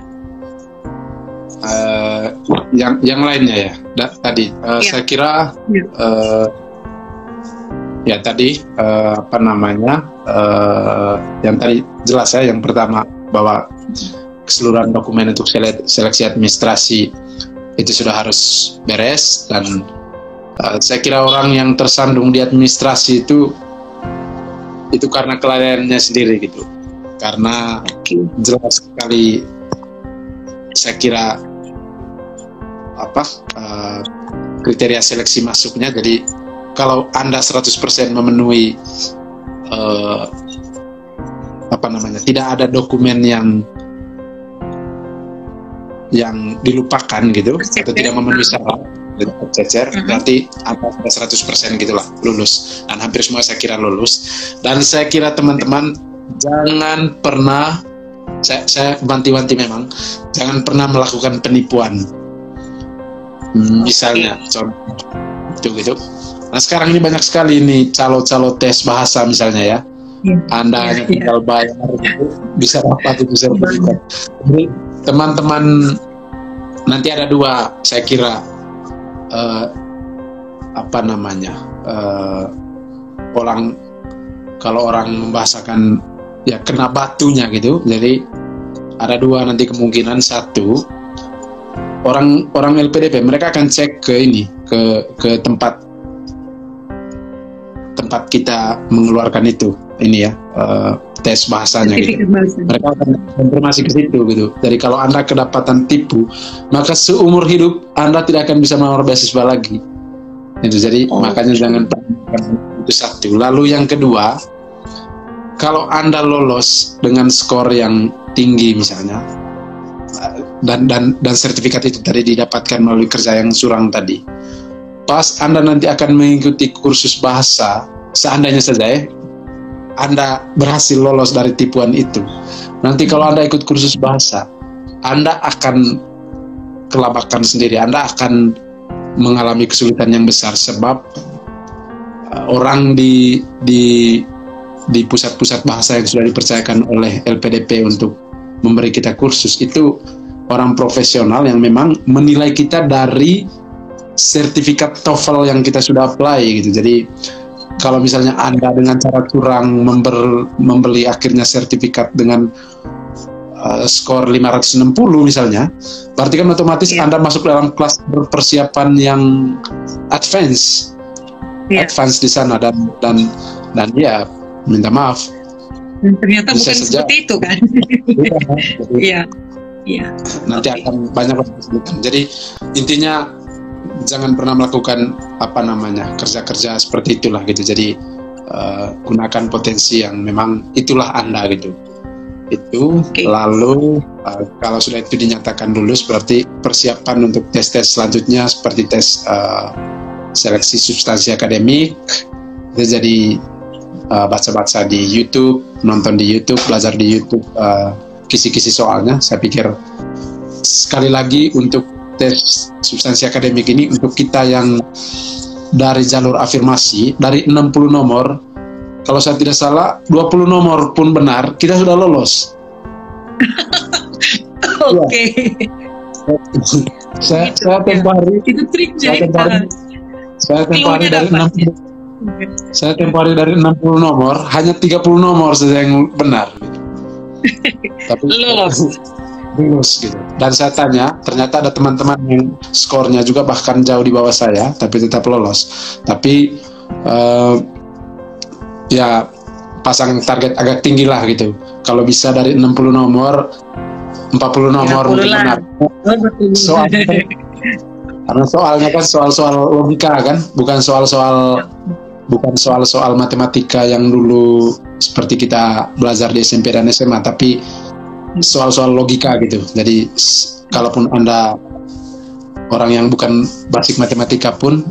Yang lainnya ya. Tadi saya kira ya tadi yang tadi jelas ya, yang pertama bahwa keseluruhan dokumen untuk seleksi administrasi itu sudah harus beres, dan saya kira orang yang tersandung di administrasi itu karena kelalaiannya sendiri gitu, karena jelas sekali saya kira kriteria seleksi masuknya. Jadi kalau Anda 100% memenuhi tidak ada dokumen yang dilupakan gitu, atau tidak memenuhi syarat cecer, berarti Anda sudah 100% gitulah lulus, dan hampir semua saya kira lulus. Dan saya kira teman-teman jangan pernah, saya banti-banti memang, jangan pernah melakukan penipuan. Misalnya contoh gitu. Nah sekarang ini banyak sekali nih calo-calo tes bahasa misalnya ya. Anda hanya tinggal bayar bisa dapat itu sertifikat. Jadi teman-teman nanti ada 2 saya kira kalau orang membahasakan ya kena batunya gitu. Jadi ada 2 nanti kemungkinan. 1, orang LPDP mereka akan cek ke tempat kita mengeluarkan tes bahasanya gitu. Mereka akan konfirmasi ke situ gitu. Jadi kalau Anda kedapatan tipu, maka seumur hidup Anda tidak akan bisa melamar beasiswa lagi. Itu jadi makanya jangan itu 1. Lalu yang kedua, kalau Anda lolos dengan skor yang tinggi misalnya, dan sertifikat itu tadi didapatkan melalui kerja yang curang tadi, pas Anda nanti akan mengikuti kursus bahasa, seandainya saja Anda berhasil lolos dari tipuan itu, nanti kalau Anda ikut kursus bahasa, Anda akan kelabakan sendiri, Anda akan mengalami kesulitan yang besar, sebab orang di pusat-pusat bahasa yang sudah dipercayakan oleh LPDP untuk memberi kita kursus itu orang profesional yang memang menilai kita dari sertifikat TOEFL yang kita sudah apply gitu. Jadi kalau misalnya Anda dengan cara curang membeli akhirnya sertifikat dengan skor 560 misalnya, berarti kan otomatis Anda masuk dalam kelas persiapan yang advance di sana, dan ya minta maaf. Ternyata bukan seperti itu kan? Iya. Nanti akan banyak kesulitan. Jadi intinya jangan pernah melakukan kerja-kerja seperti itulah gitu. Jadi gunakan potensi yang memang itulah Anda gitu. Lalu kalau sudah itu dinyatakan lulus, berarti persiapan untuk tes-tes selanjutnya seperti tes seleksi substansi akademik itu jadi baca-baca di YouTube, nonton di YouTube, belajar di YouTube kisi-kisi soalnya. Saya pikir sekali lagi untuk tes substansi akademik ini untuk kita yang dari jalur afirmasi dari 60 nomor, kalau saya tidak salah 20 nomor pun benar, kita sudah lolos. Oke. Saya tempo hari itu triknya. Saya tempo hari dari 60 nomor, hanya 30 nomor saja yang benar. Tapi lulus gitu. Dan saya tanya, ternyata ada teman-teman yang skornya juga bahkan jauh di bawah saya, tapi tetap lolos. Tapi ya pasang target agak tinggi lah gitu. Kalau bisa dari 60 nomor, 40 nomor mungkin benar. Karena soalnya kan soal-soal logika kan, bukan soal-soal matematika yang dulu seperti kita belajar di SMP dan SMA, tapi soal-soal logika gitu. Jadi kalaupun Anda orang yang bukan basic matematika pun,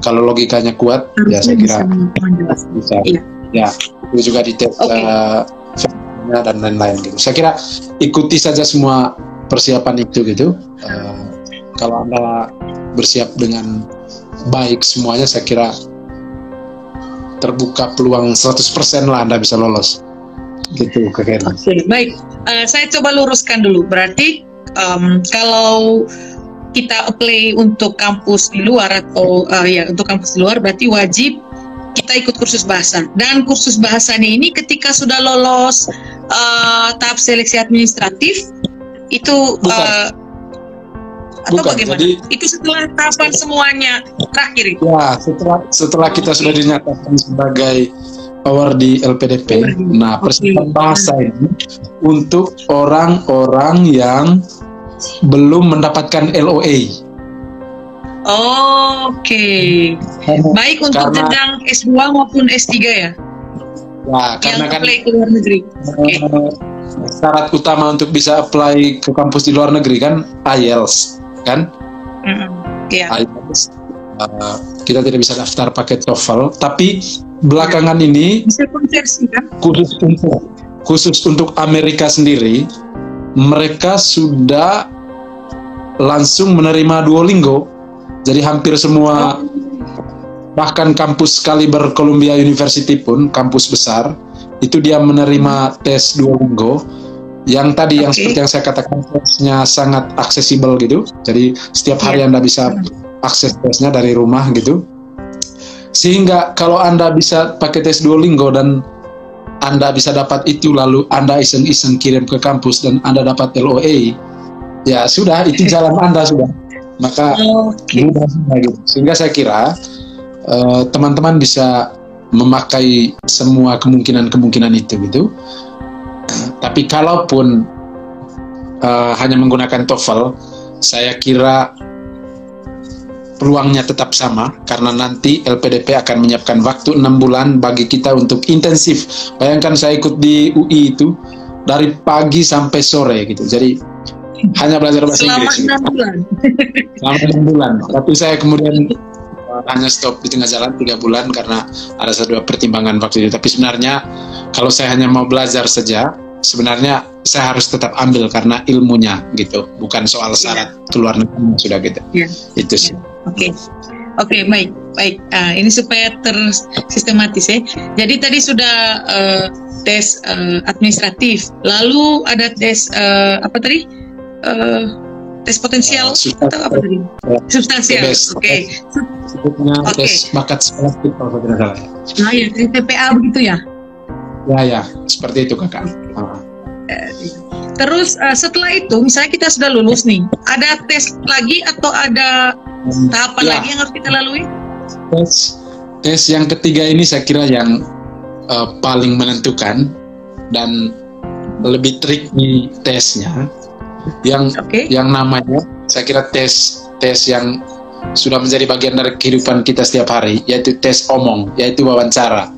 kalau logikanya kuat, ya saya kira bisa. Ya, itu juga di tes dan lain-lain gitu. Saya kira ikuti saja semua persiapan itu gitu. Kalau Anda bersiap dengan baik semuanya, saya kira terbuka peluang 100% lah Anda bisa lolos. Gitu, Kak Erna. Oke, baik. Saya coba luruskan dulu. Berarti kalau kita apply untuk kampus di luar atau untuk kampus di luar, berarti wajib kita ikut kursus bahasa. Dan kursus bahasanya ini ketika sudah lolos tahap seleksi administratif itu atau bagaimana? Jadi, itu setelah tahapan semuanya terakhir itu? Ya, setelah kita sudah dinyatakan sebagai award di LPDP. Nah, persiapan bahasa ini untuk orang-orang yang belum mendapatkan LOA. Oke. Baik untuk jenjang S2 maupun S3 ya? Ya, karena kan apply ke luar negeri. Syarat utama untuk bisa apply ke kampus di luar negeri kan IELTS, kan? IELTS. Kita tidak bisa daftar pakai TOEFL, tapi belakangan ini bisa konversi kan? Khusus untuk Amerika sendiri, mereka sudah langsung menerima Duolingo. Jadi hampir semua, bahkan kampus kaliber Columbia University pun, kampus besar, itu dia menerima tes Duolingo. Yang tadi yang seperti yang saya katakan, tesnya sangat aksesibel gitu. Jadi setiap hari Anda bisa akses tesnya dari rumah gitu. Sehingga kalau Anda bisa pakai tes Duolingo dan Anda bisa dapat itu, lalu Anda iseng-iseng kirim ke kampus dan Anda dapat LOA, ya sudah, itu jalan Anda sudah. Maka mudah gitu. Sehingga saya kira teman-teman bisa memakai semua kemungkinan itu gitu. Tapi kalaupun hanya menggunakan TOEFL, saya kira peluangnya tetap sama, karena nanti LPDP akan menyiapkan waktu 6 bulan bagi kita untuk intensif. Bayangkan saya ikut di UI itu dari pagi sampai sore gitu. Jadi hanya belajar bahasa Inggris. Selama 6 bulan. Selama 6 bulan. Tapi saya kemudian hanya stop di tengah jalan 3 bulan karena ada sebuah pertimbangan waktu itu. Tapi sebenarnya kalau saya hanya mau belajar saja, sebenarnya saya harus tetap ambil karena ilmunya gitu, bukan soal syarat keluar negeri sudah gitu. Itu sih. Oke, baik. Ini supaya tersistematis ya. Jadi tadi sudah tes administratif, lalu ada tes apa tadi? Tes potensial atau apa tadi? Substansial. Sebutnya tes bakat scholastik kalau tidak salah. Nah ya, tes TPA begitu ya? Ya, seperti itu Kakak. Terus setelah itu, misalnya kita sudah lulus nih, ada tes lagi atau ada tahapan lagi yang harus kita lalui? Tes yang ketiga ini saya kira yang paling menentukan dan lebih tricky tesnya, yang namanya saya kira tes yang sudah menjadi bagian dari kehidupan kita setiap hari, yaitu tes omong, yaitu wawancara.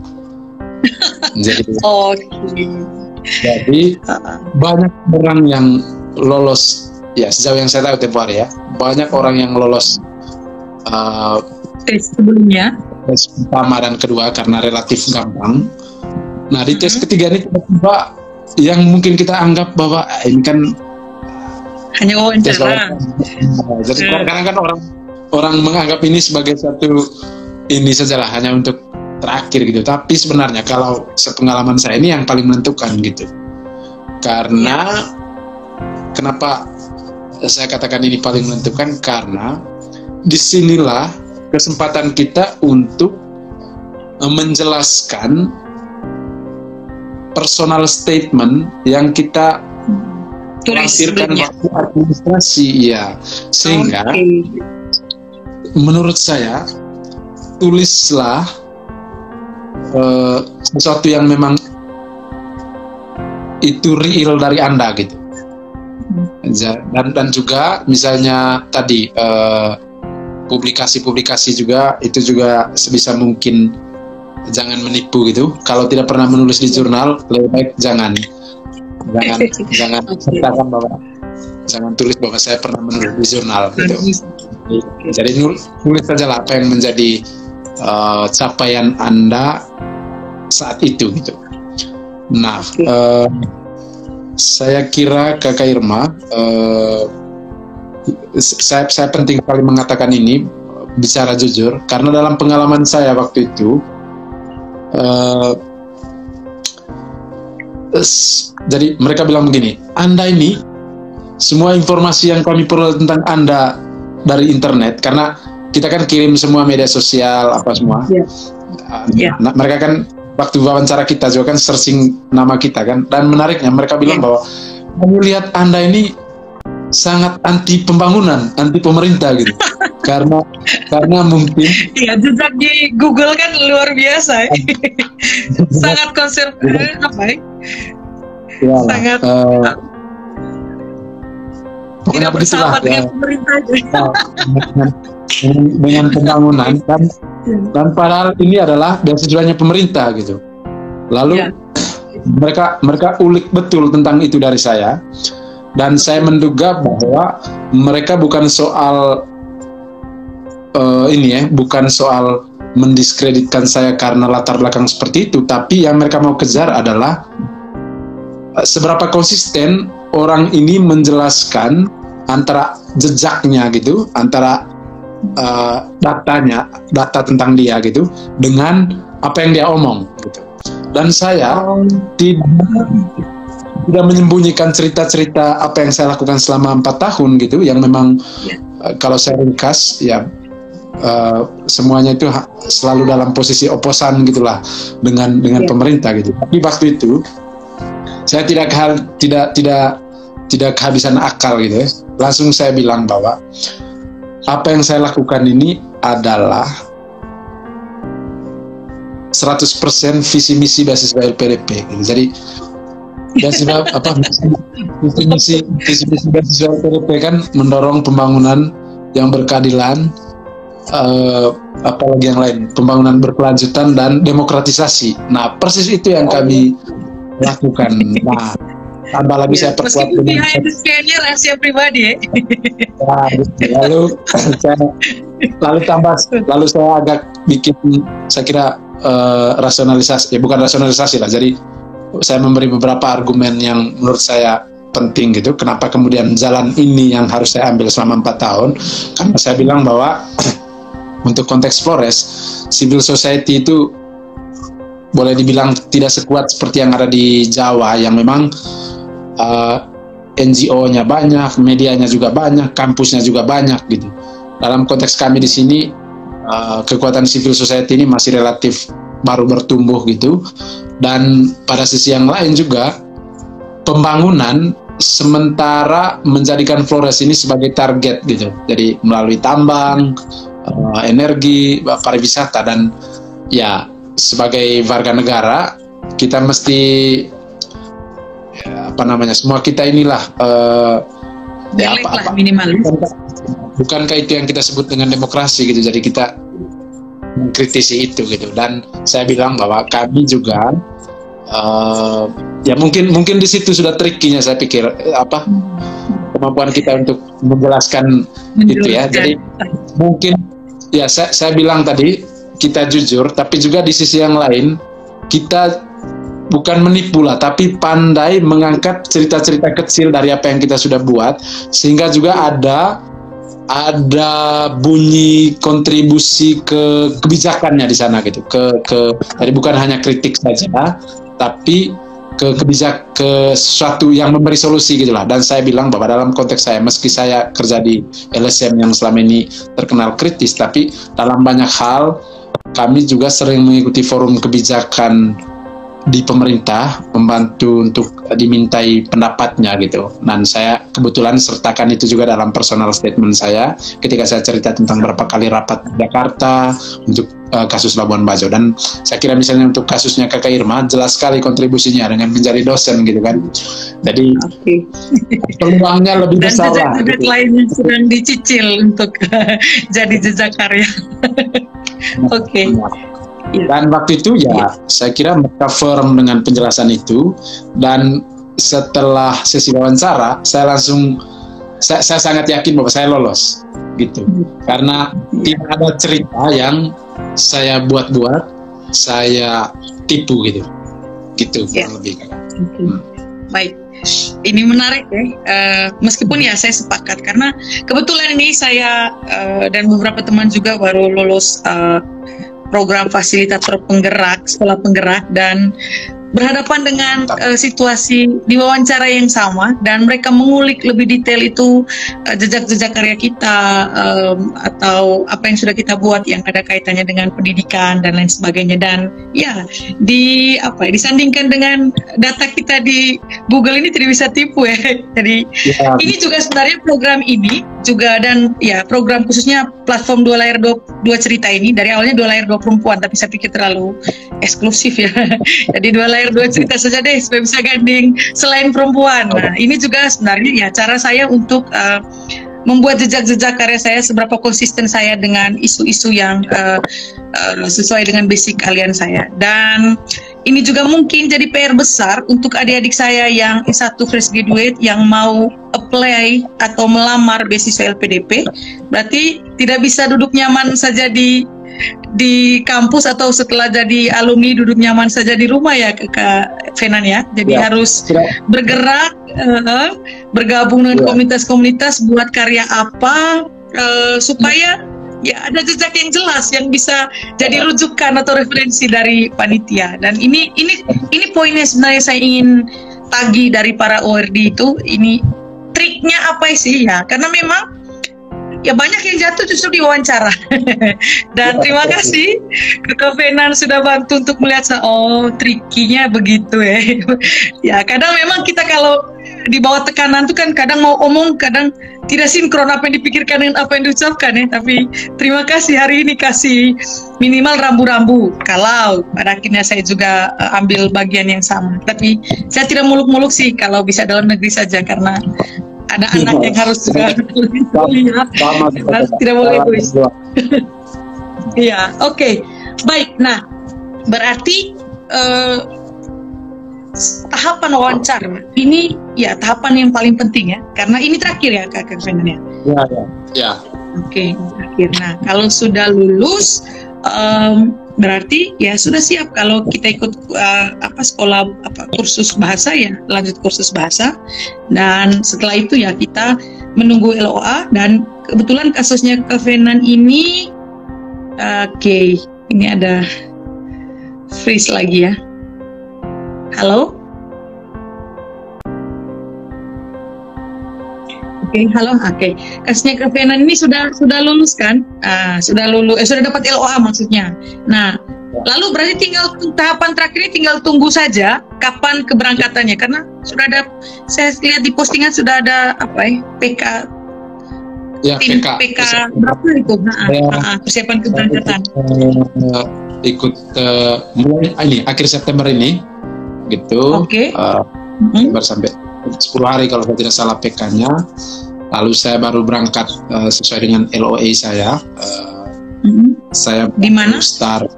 Jadi banyak orang yang lolos ya, sejauh yang saya tahu tempo hari ya, banyak orang yang lolos tes sebelumnya, tes pertama dan kedua karena relatif gampang, Nah di tes ketiga ini tiba-tiba yang mungkin kita anggap bahwa ini kan hanya wawancara. Jadi kadang-kadang kan orang menganggap ini sebagai satu ini sajalah, hanya untuk terakhir gitu. Tapi sebenarnya kalau sepengalaman saya ini yang paling menentukan gitu. Karena kenapa saya katakan ini paling menentukan, karena disinilah kesempatan kita untuk menjelaskan personal statement yang kita lansirkan waktu administrasi, ya. Sehingga menurut saya tulislah sesuatu yang memang itu real dari Anda gitu. Dan juga misalnya tadi publikasi-publikasi juga itu juga sebisa mungkin jangan menipu gitu. Kalau tidak pernah menulis di jurnal, lebih baik jangan sertakan bahwa jangan tulis bahwa saya pernah menulis di jurnal gitu. Jadi tulis sajalah apa yang menjadi capaian Anda saat itu gitu. Nah, saya kira Kakak Irma, saya penting sekali mengatakan ini, bicara jujur, karena dalam pengalaman saya waktu itu, jadi mereka bilang begini, Anda ini semua informasi yang kami peroleh tentang Anda dari internet, karena kita kan kirim semua media sosial apa semua. Nah, mereka kan waktu wawancara kita juga kan searching nama kita kan, dan menariknya mereka bilang bahwa kami lihat Anda ini sangat anti pembangunan, anti pemerintah gitu. karena mungkin jejak di Google kan luar biasa. Sangat konservatif sangat tidak bersahabat dengan pemerintah dengan pembangunan dan padahal ini adalah beasiswanya pemerintah gitu. Lalu mereka ulik betul tentang itu dari saya, dan saya menduga bahwa mereka bukan soal bukan soal mendiskreditkan saya karena latar belakang seperti itu, tapi yang mereka mau kejar adalah seberapa konsisten orang ini menjelaskan antara jejaknya gitu, antara data tentang dia gitu, dengan apa yang dia omong gitu. Dan saya tidak menyembunyikan cerita-cerita apa yang saya lakukan selama 4 tahun gitu, yang memang kalau saya ringkas ya semuanya itu selalu dalam posisi oposan gitulah dengan pemerintah gitu. Tapi waktu itu saya tidak kehabisan akal gitu ya. Langsung saya bilang bahwa apa yang saya lakukan ini adalah 100% visi misi beasiswa LPDP gitu. Jadi beasiswa visi misi beasiswa LPDP kan mendorong pembangunan yang berkeadilan, apalagi yang lain, pembangunan berkelanjutan dan demokratisasi. Nah, persis itu yang kami lakukan. Nah, tambah lagi saya perkuat dengan rahasia pribadi ya. Lalu saya agak bikin, saya kira rasionalisasi, bukan rasionalisasi lah. Jadi saya memberi beberapa argumen yang menurut saya penting gitu. Kenapa kemudian jalan ini yang harus saya ambil selama 4 tahun? Karena saya bilang bahwa untuk konteks Flores, civil society itu boleh dibilang tidak sekuat seperti yang ada di Jawa, yang memang NGO-nya banyak, medianya juga banyak, kampusnya juga banyak gitu. Dalam konteks kami di sini, kekuatan civil society ini masih relatif baru bertumbuh gitu. Dan pada sisi yang lain juga, pembangunan sementara menjadikan Flores ini sebagai target gitu. Jadi melalui tambang, energi, pariwisata, dan ya sebagai warga negara kita mesti semua kita inilah minimalis. Bukankah itu yang kita sebut dengan demokrasi gitu. Jadi kita mengkritisi itu gitu. Dan saya bilang bahwa kami juga ya mungkin di situ sudah trikinya, saya pikir kemampuan kita untuk menjelaskan itu ya. Jadi mungkin ya saya bilang tadi kita jujur, tapi juga di sisi yang lain kita bukan menipu lah, tapi pandai mengangkat cerita-cerita kecil dari apa yang kita sudah buat, sehingga juga ada bunyi kontribusi ke kebijakannya di sana gitu, jadi bukan hanya kritik saja, tapi ke sesuatu yang memberi solusi gitulah. Dan saya bilang bahwa dalam konteks saya, meski saya kerja di LSM yang selama ini terkenal kritis, tapi dalam banyak hal kami juga sering mengikuti forum kebijakan di pemerintah, membantu untuk dimintai pendapatnya gitu. Dan saya kebetulan sertakan itu juga dalam personal statement saya ketika saya cerita tentang berapa kali rapat di Jakarta untuk kasus Labuan Bajo. Dan saya kira misalnya untuk kasusnya Kakak Irma, jelas sekali kontribusinya dengan menjadi dosen gitu kan. Jadi peluangnya lebih besar lah. Dan jejak-jejak lainnya sedang dicicil untuk jadi jejak karya. Oke. Dan waktu itu ya saya kira mereka firm dengan penjelasan itu, dan setelah sesi wawancara saya sangat yakin bahwa saya lolos gitu, karena tidak ada cerita yang saya buat-buat, saya tipu gitu kurang lebih. Baik, ini menarik ya, meskipun ya saya sepakat karena kebetulan ini saya dan beberapa teman juga baru lulus program fasilitator penggerak, sekolah penggerak, dan berhadapan dengan situasi di wawancara yang sama, dan mereka mengulik lebih detail itu jejak-jejak karya kita atau apa yang sudah kita buat yang ada kaitannya dengan pendidikan dan lain sebagainya. Dan ya disandingkan dengan data kita di Google ini tidak bisa tipu ya. Jadi ini juga sebenarnya program ini juga, dan ya program khususnya platform 2 layar 2 cerita ini dari awalnya 2 layar 2 perempuan, tapi saya pikir terlalu eksklusif ya. Jadi 2 layar 2 cerita saja deh supaya bisa gandeng selain perempuan. Nah, ini juga sebenarnya ya cara saya untuk membuat jejak-jejak karya saya, seberapa konsisten saya dengan isu-isu yang sesuai dengan basic kalian saya. Dan ini juga mungkin jadi PR besar untuk adik-adik saya yang S1 fresh graduate yang mau apply atau melamar beasiswa LPDP. Berarti tidak bisa duduk nyaman saja di kampus atau setelah jadi alumni duduk nyaman saja di rumah ya Kak Fenan ya. Jadi harus bergerak, bergabung dengan komunitas-komunitas, buat karya apa supaya ya ada jejak yang jelas yang bisa jadi rujukan atau referensi dari panitia. Dan ini poinnya sebenarnya saya ingin tagih dari para ORD itu. Ini triknya apa sih ya? Karena memang ya banyak yang jatuh justru di wawancara. Dan terima kasih Kak Fenan sudah bantu untuk melihat trikinya begitu ya. Ya kadang memang kita kalau di bawah tekanan tuh kan kadang mau omong, kadang tidak sinkron apa yang dipikirkan dengan apa yang diucapkan ya. Tapi terima kasih hari ini kasih minimal rambu-rambu. Kalau pada akhirnya saya juga ambil bagian yang sama. Tapi saya tidak muluk-muluk sih kalau bisa dalam negeri saja, karena ada anak yang harus juga kuliah, tidak boleh egois. Iya, oke. Baik, nah berarti tahapan wawancara ini ya tahapan yang paling penting ya, karena ini terakhir ya Kak Fenan ya. Ya. Oke, terakhir. Nah, kalau sudah lulus berarti ya sudah siap kalau kita ikut kursus bahasa ya, lanjut kursus bahasa. Dan setelah itu ya kita menunggu LOA. Dan kebetulan kasusnya Kak Fenan ini ini ada freeze lagi ya. Halo? Halo. Kasusnya Kak Fenan ini sudah lulus kan? Sudah dapat LOA maksudnya. Nah, lalu berarti tinggal tahapan terakhir ini tinggal tunggu saja kapan keberangkatannya, karena sudah ada, saya lihat di postingan sudah ada PK. Ya, PK berapa itu? Persiapan keberangkatan. Ikut mulai ini akhir September ini gitu. Sampai 10 hari kalau saya tidak salah PK-nya. Lalu saya baru berangkat sesuai dengan LOA saya. Saya di mana? Start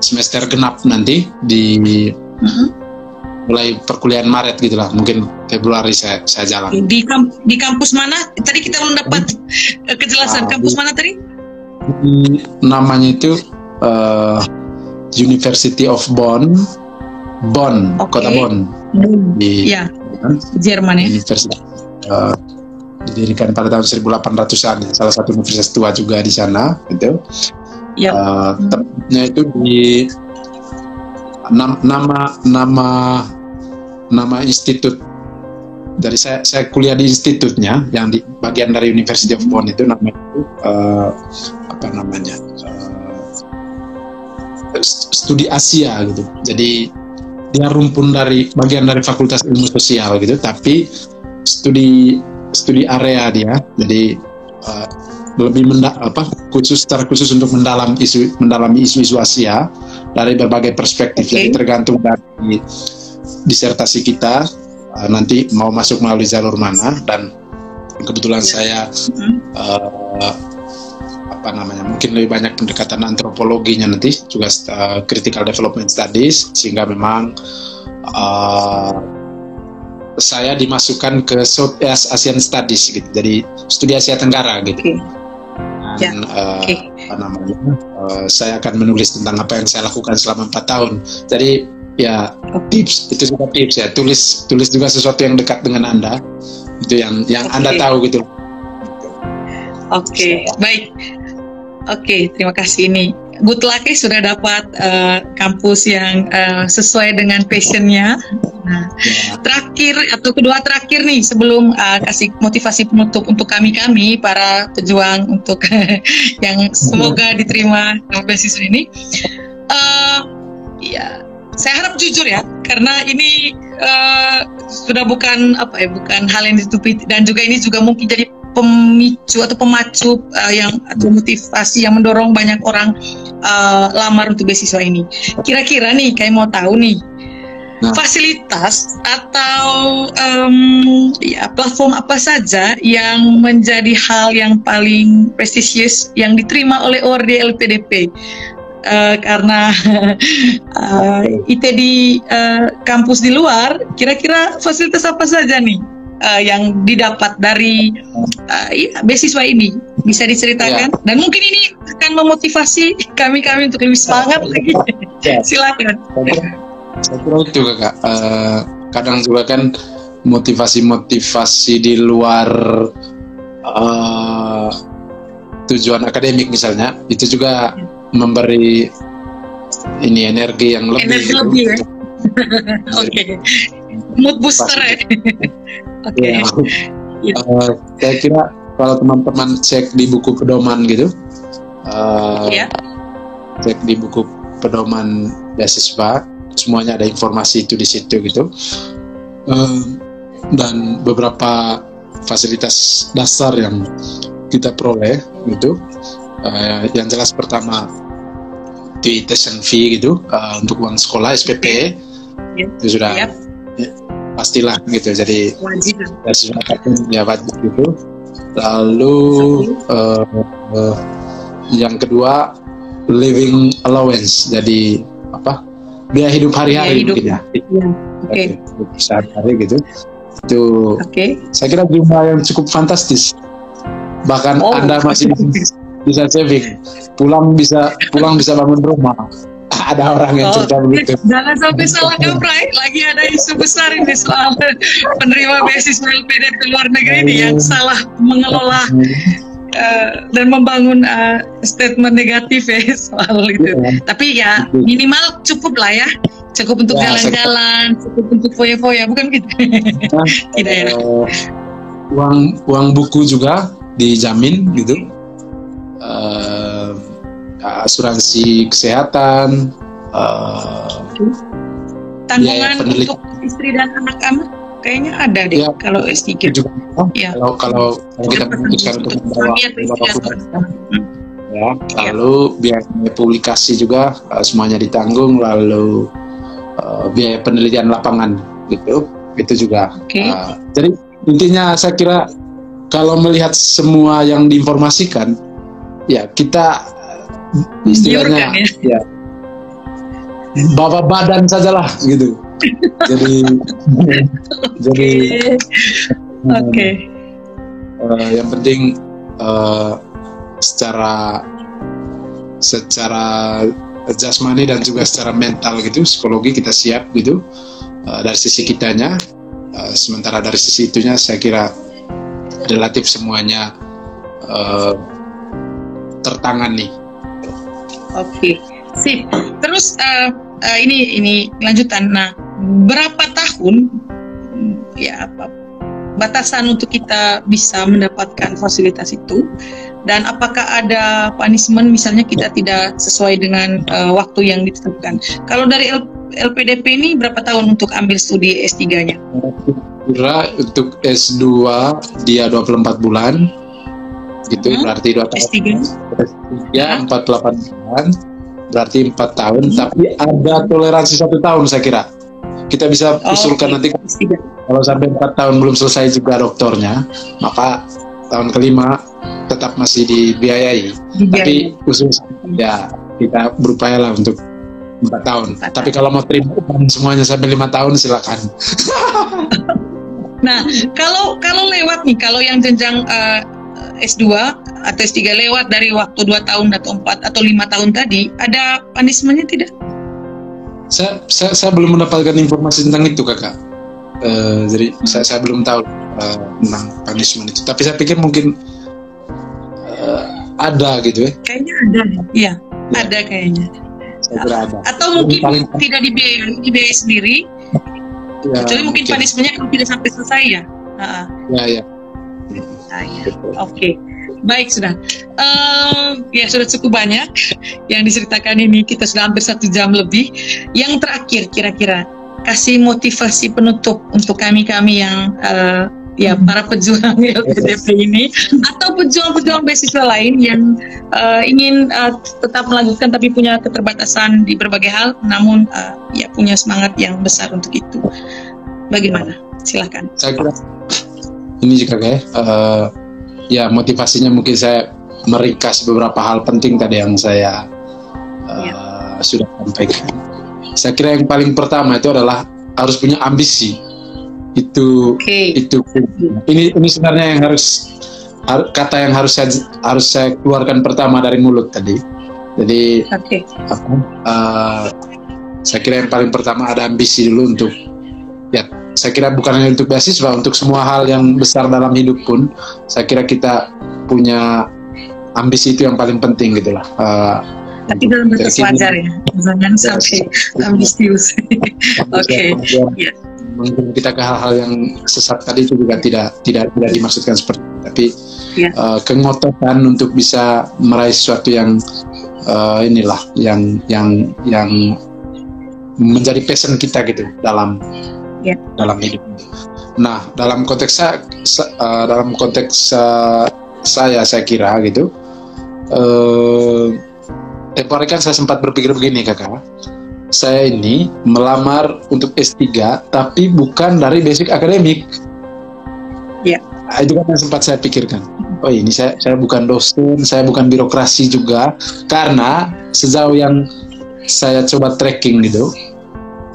semester genap nanti di mulai perkuliahan Maret gitulah, mungkin Februari saya jalan. Di kampus mana? Tadi kita belum dapat kejelasan. Kampus mana tadi? Namanya itu University of Bonn Bonn, Oke. kota Bonn di Ya, Jerman ya. Universitas didirikan pada tahun 1800-an, salah satu universitas tua juga di sana gitu. Ya. Tepatnya itu di nama institut dari saya kuliah di institutnya yang di bagian dari University of Bonn itu namanya apa namanya studi Asia gitu. Jadi dia rumpun dari bagian dari Fakultas Ilmu Sosial gitu, tapi studi area dia. Jadi lebih secara khusus untuk mendalami isu-isu Asia dari berbagai perspektif. Jadi tergantung dari disertasi kita nanti mau masuk melalui jalur mana, dan kebetulan saya apa namanya mungkin lebih banyak pendekatan antropologinya nanti juga critical development studies, sehingga memang saya dimasukkan ke South Asian Studies gitu, jadi studi Asia Tenggara gitu. Dan apa namanya saya akan menulis tentang apa yang saya lakukan selama 4 tahun. Jadi ya tips, itu juga tips ya, tulis juga sesuatu yang dekat dengan Anda, itu yang Anda tahu gitu. Baik. Terima kasih. Ini good luck ya, sudah dapat kampus yang sesuai dengan passionnya. Nah, kedua terakhir nih sebelum kasih motivasi penutup untuk kami para pejuang untuk yang semoga diterima beasiswa ini. Ya, saya harap jujur ya, karena ini sudah bukan hal yang ditutupi, dan juga ini juga mungkin jadi pemicu atau pemacu atau motivasi yang mendorong banyak orang lamar untuk beasiswa ini. Kira-kira nih, kayak mau tahu nih, fasilitas atau platform apa saja yang menjadi hal yang paling prestisius yang diterima oleh ORD LPDP? Karena IT di kampus di luar, kira-kira fasilitas apa saja nih yang didapat dari beasiswa ini, bisa diceritakan? Dan mungkin ini akan memotivasi kami untuk lebih semangat lagi. Silakan. Saya kira itu Kak, kadang juga kan motivasi di luar tujuan akademik misalnya, itu juga memberi ini energi yang lebih. Ya. Mood booster ya. Saya kira kalau teman-teman cek di buku pedoman gitu, cek di buku pedoman beasiswa, semuanya ada informasi itu di situ gitu, dan beberapa fasilitas dasar yang kita peroleh gitu. Yang jelas pertama tuition fee gitu, untuk uang sekolah SPP itu sudah pastilah gitu, jadi wajib gitu. Lalu yang kedua living allowance, jadi biaya hidup hari-hari mungkin ya. Sehari-hari gitu. Itu saya kira jumlah yang cukup fantastis. Bahkan Anda masih bisa saving, pulang bisa bangun rumah. Ada orang yang cerita begitu. Jangan sampai salah kaprah. Lagi ada isu besar ini soal penerima beasiswa LPDP luar negeri ini yang salah mengelola dan membangun statement negatif ya soal itu. Tapi ya minimal cukup lah ya, cukup untuk jalan-jalan, cukup untuk foya-foya, bukan gitu? Tidak ya. Uang buku juga dijamin gitu, asuransi kesehatan, tanggungan untuk istri dan anak-anak kayaknya ada deh kalau S3 juga. Kalau kita memutuskan untuk membawa lalu biaya publikasi juga semuanya ditanggung, lalu biaya penelitian lapangan gitu, itu juga. Jadi intinya saya kira kalau melihat semua yang diinformasikan, ya kita istilahnya bawa badan sajalah gitu. Jadi yang penting secara jasmani dan juga secara mental gitu, psikologi kita siap gitu dari sisi kitanya. Sementara dari sisi itunya saya kira relatif semuanya tertangani. Oke, sip. Terus ini lanjutan. Nah, berapa tahun ya batasan untuk kita bisa mendapatkan fasilitas itu, dan apakah ada punishment misalnya kita tidak sesuai dengan waktu yang ditetapkan? Kalau dari LPDP ini berapa tahun untuk ambil studi S3-nya? Kira untuk S2 dia 24 bulan gitu, berarti 2 tahun. S3 48 bulan, berarti 4 tahun, tapi ada toleransi 1 tahun saya kira. Kita bisa usulkan nanti kalau sampai 4 tahun belum selesai juga doktornya, maka tahun kelima tetap masih dibiayai. Tapi usul ya kita berupaya lah untuk 4 tahun. Tapi kalau mau terima semuanya sampai 5 tahun silakan. Nah, kalau lewat nih, kalau yang jenjang S2 atau S3 lewat dari waktu 2 tahun atau 4 atau 5 tahun tadi, ada punishment-nya tidak? Saya belum mendapatkan informasi tentang itu, Kakak. Jadi saya belum tahu tentang punishment itu. Tapi saya pikir mungkin ada gitu ya. Kayaknya ada, iya, ada kayaknya. Saya kira ada. Atau mungkin tidak dibiayai sendiri. Ya, kecuali mungkin punishment-nya kalau tidak sampai selesai ya. Ya. Oke. Baik, sudah. Ya sudah cukup banyak yang diceritakan ini. Kita sudah hampir 1 jam lebih. Yang terakhir kira-kira kasih motivasi penutup untuk kami yang ya para pejuang LPDP ini atau pejuang-pejuang beasiswa lain yang ingin tetap melanjutkan tapi punya keterbatasan di berbagai hal, namun ya punya semangat yang besar untuk itu. Bagaimana? Silakan. Saya kira ini juga kayak ya motivasinya mungkin saya meringkas beberapa hal penting tadi yang saya sudah sampaikan. Saya kira yang paling pertama itu adalah harus punya ambisi. Itu ini sebenarnya yang kata yang harus saya keluarkan pertama dari mulut tadi. Jadi saya kira yang paling pertama ada ambisi dulu untuk ya. Saya kira bukan hanya untuk beasiswa, untuk semua hal yang besar dalam hidup pun, saya kira kita punya ambisi itu yang paling penting gitulah. Tapi dalam batas wajar ya, jangan sampai ambisius. Oke. Mungkin kita ke hal-hal yang sesat tadi itu juga tidak dimaksudkan seperti itu, tapi kengototan untuk bisa meraih sesuatu yang inilah yang menjadi passion kita gitu dalam hidup. Nah, dalam konteks saya kira gitu. Tempo hari kan saya sempat berpikir begini, Kakak. Saya ini melamar untuk S3 tapi bukan dari basic akademik. Ya. Itu kan yang sempat saya pikirkan. Oh, ini saya bukan dosen, saya bukan birokrasi juga, karena sejauh yang saya coba tracking gitu,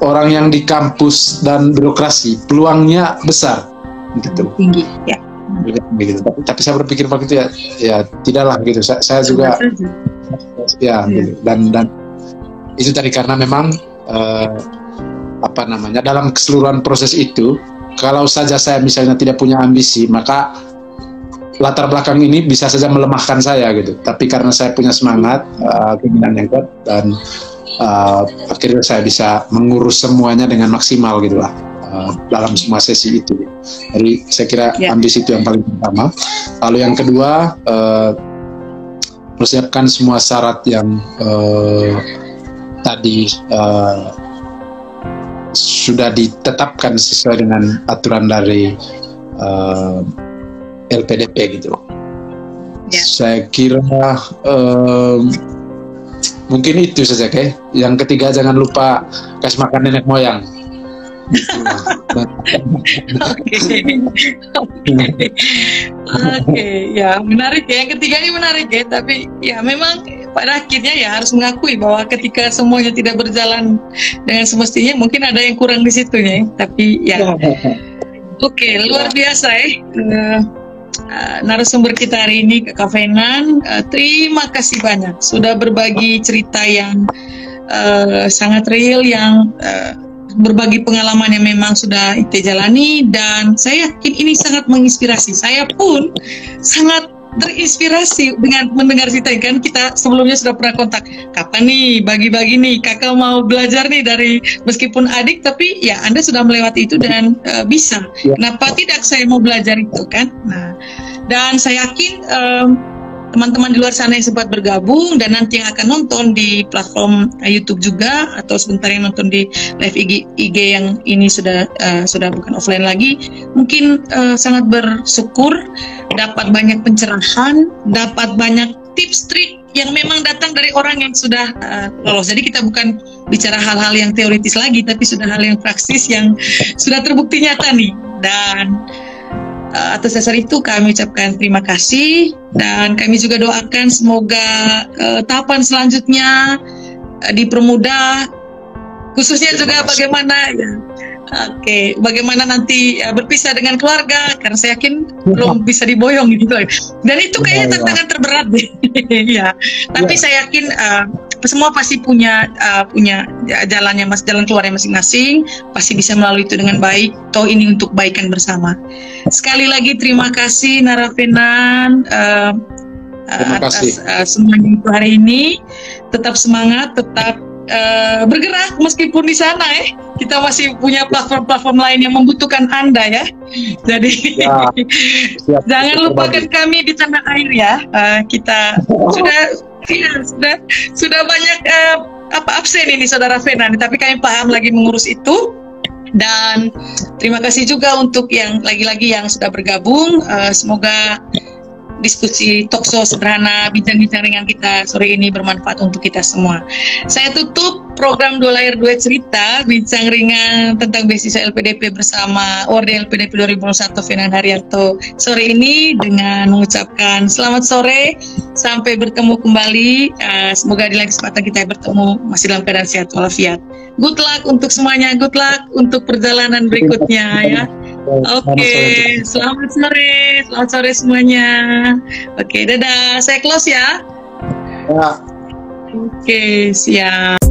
orang yang di kampus dan birokrasi peluangnya besar gitu. Tinggi, ya. Gitu. Tapi saya berpikir waktu itu ya tidaklah gitu. Saya juga ya gitu. Dan itu tadi karena memang dalam keseluruhan proses itu, kalau saja saya misalnya tidak punya ambisi, maka latar belakang ini bisa saja melemahkan saya gitu. Tapi karena saya punya semangat, keinginan yang kuat, dan akhirnya saya bisa mengurus semuanya dengan maksimal gitulah dalam semua sesi itu. Jadi saya kira ambisi itu yang paling pertama. Lalu yang kedua, persiapkan semua syarat yang tadi sudah ditetapkan sesuai dengan aturan dari LPDP gitu. Saya kira mungkin itu saja, Kay. Yang ketiga, jangan lupa kasih makan nenek moyang. Oke, ya menarik ya. Yang ketiga ini menarik ya. Tapi ya memang pada akhirnya ya harus mengakui bahwa ketika semuanya tidak berjalan dengan semestinya, mungkin ada yang kurang di situ ya. Tapi ya, oke, luar biasa ya. Narasumber kita hari ini, Kak Fenan, terima kasih banyak sudah berbagi cerita yang sangat real yang berbagi pengalaman yang memang sudah Ite jalani, dan saya yakin ini sangat menginspirasi. Saya pun sangat terinspirasi dengan mendengar cerita ini. Kan kita sebelumnya sudah pernah kontak, kapan nih bagi-bagi nih, kakak mau belajar nih dari meskipun adik, tapi ya Anda sudah melewati itu dan bisa. Kenapa tidak saya mau belajar itu kan? Nah, dan saya yakin teman-teman di luar sana yang sempat bergabung dan nanti yang akan nonton di platform YouTube juga, atau sebentar yang nonton di live IG yang ini sudah bukan offline lagi, mungkin sangat bersyukur dapat banyak pencerahan, dapat banyak tips trik yang memang datang dari orang yang sudah lolos. Jadi kita bukan bicara hal-hal yang teoritis lagi, tapi sudah hal yang praksis yang sudah terbukti nyata nih. Dan atas dasar itu kami ucapkan terima kasih, dan kami juga doakan semoga tahapan selanjutnya dipermudah, khususnya juga bagaimana bagaimana nanti berpisah dengan keluarga, karena saya yakin belum bisa diboyong gitu. Dan itu kayaknya tantangan terberat deh. Ya, tapi saya yakin semua pasti punya jalan keluarnya masing-masing, pasti bisa melalui itu dengan baik. Toh ini untuk baikan bersama. Sekali lagi terima kasih Naravenan atas semuanya itu hari ini. Tetap semangat, tetap bergerak meskipun di sana kita masih punya platform-platform lain yang membutuhkan Anda ya. Jadi jangan lupakan kami di tanah air ya. Kita sudah banyak absen ini Saudara Fenan, tapi kami paham lagi mengurus itu. Dan terima kasih juga untuk yang lagi-lagi yang sudah bergabung. Semoga diskusi talkshow sederhana, bincang-bincang ringan kita sore ini bermanfaat untuk kita semua. Saya tutup program 2 Layar 2 Cerita, bincang ringan tentang beasiswa LPDP bersama Ordi LPDP 2001 Fenan Haryanto sore ini dengan mengucapkan selamat sore, sampai bertemu kembali. Semoga di lain kesempatan kita bertemu masih dalam keadaan sehat walafiat. Good luck untuk semuanya, good luck untuk perjalanan berikutnya ya. Oke, selamat sore semuanya. Oke, dadah. Saya close ya. Oke, siap.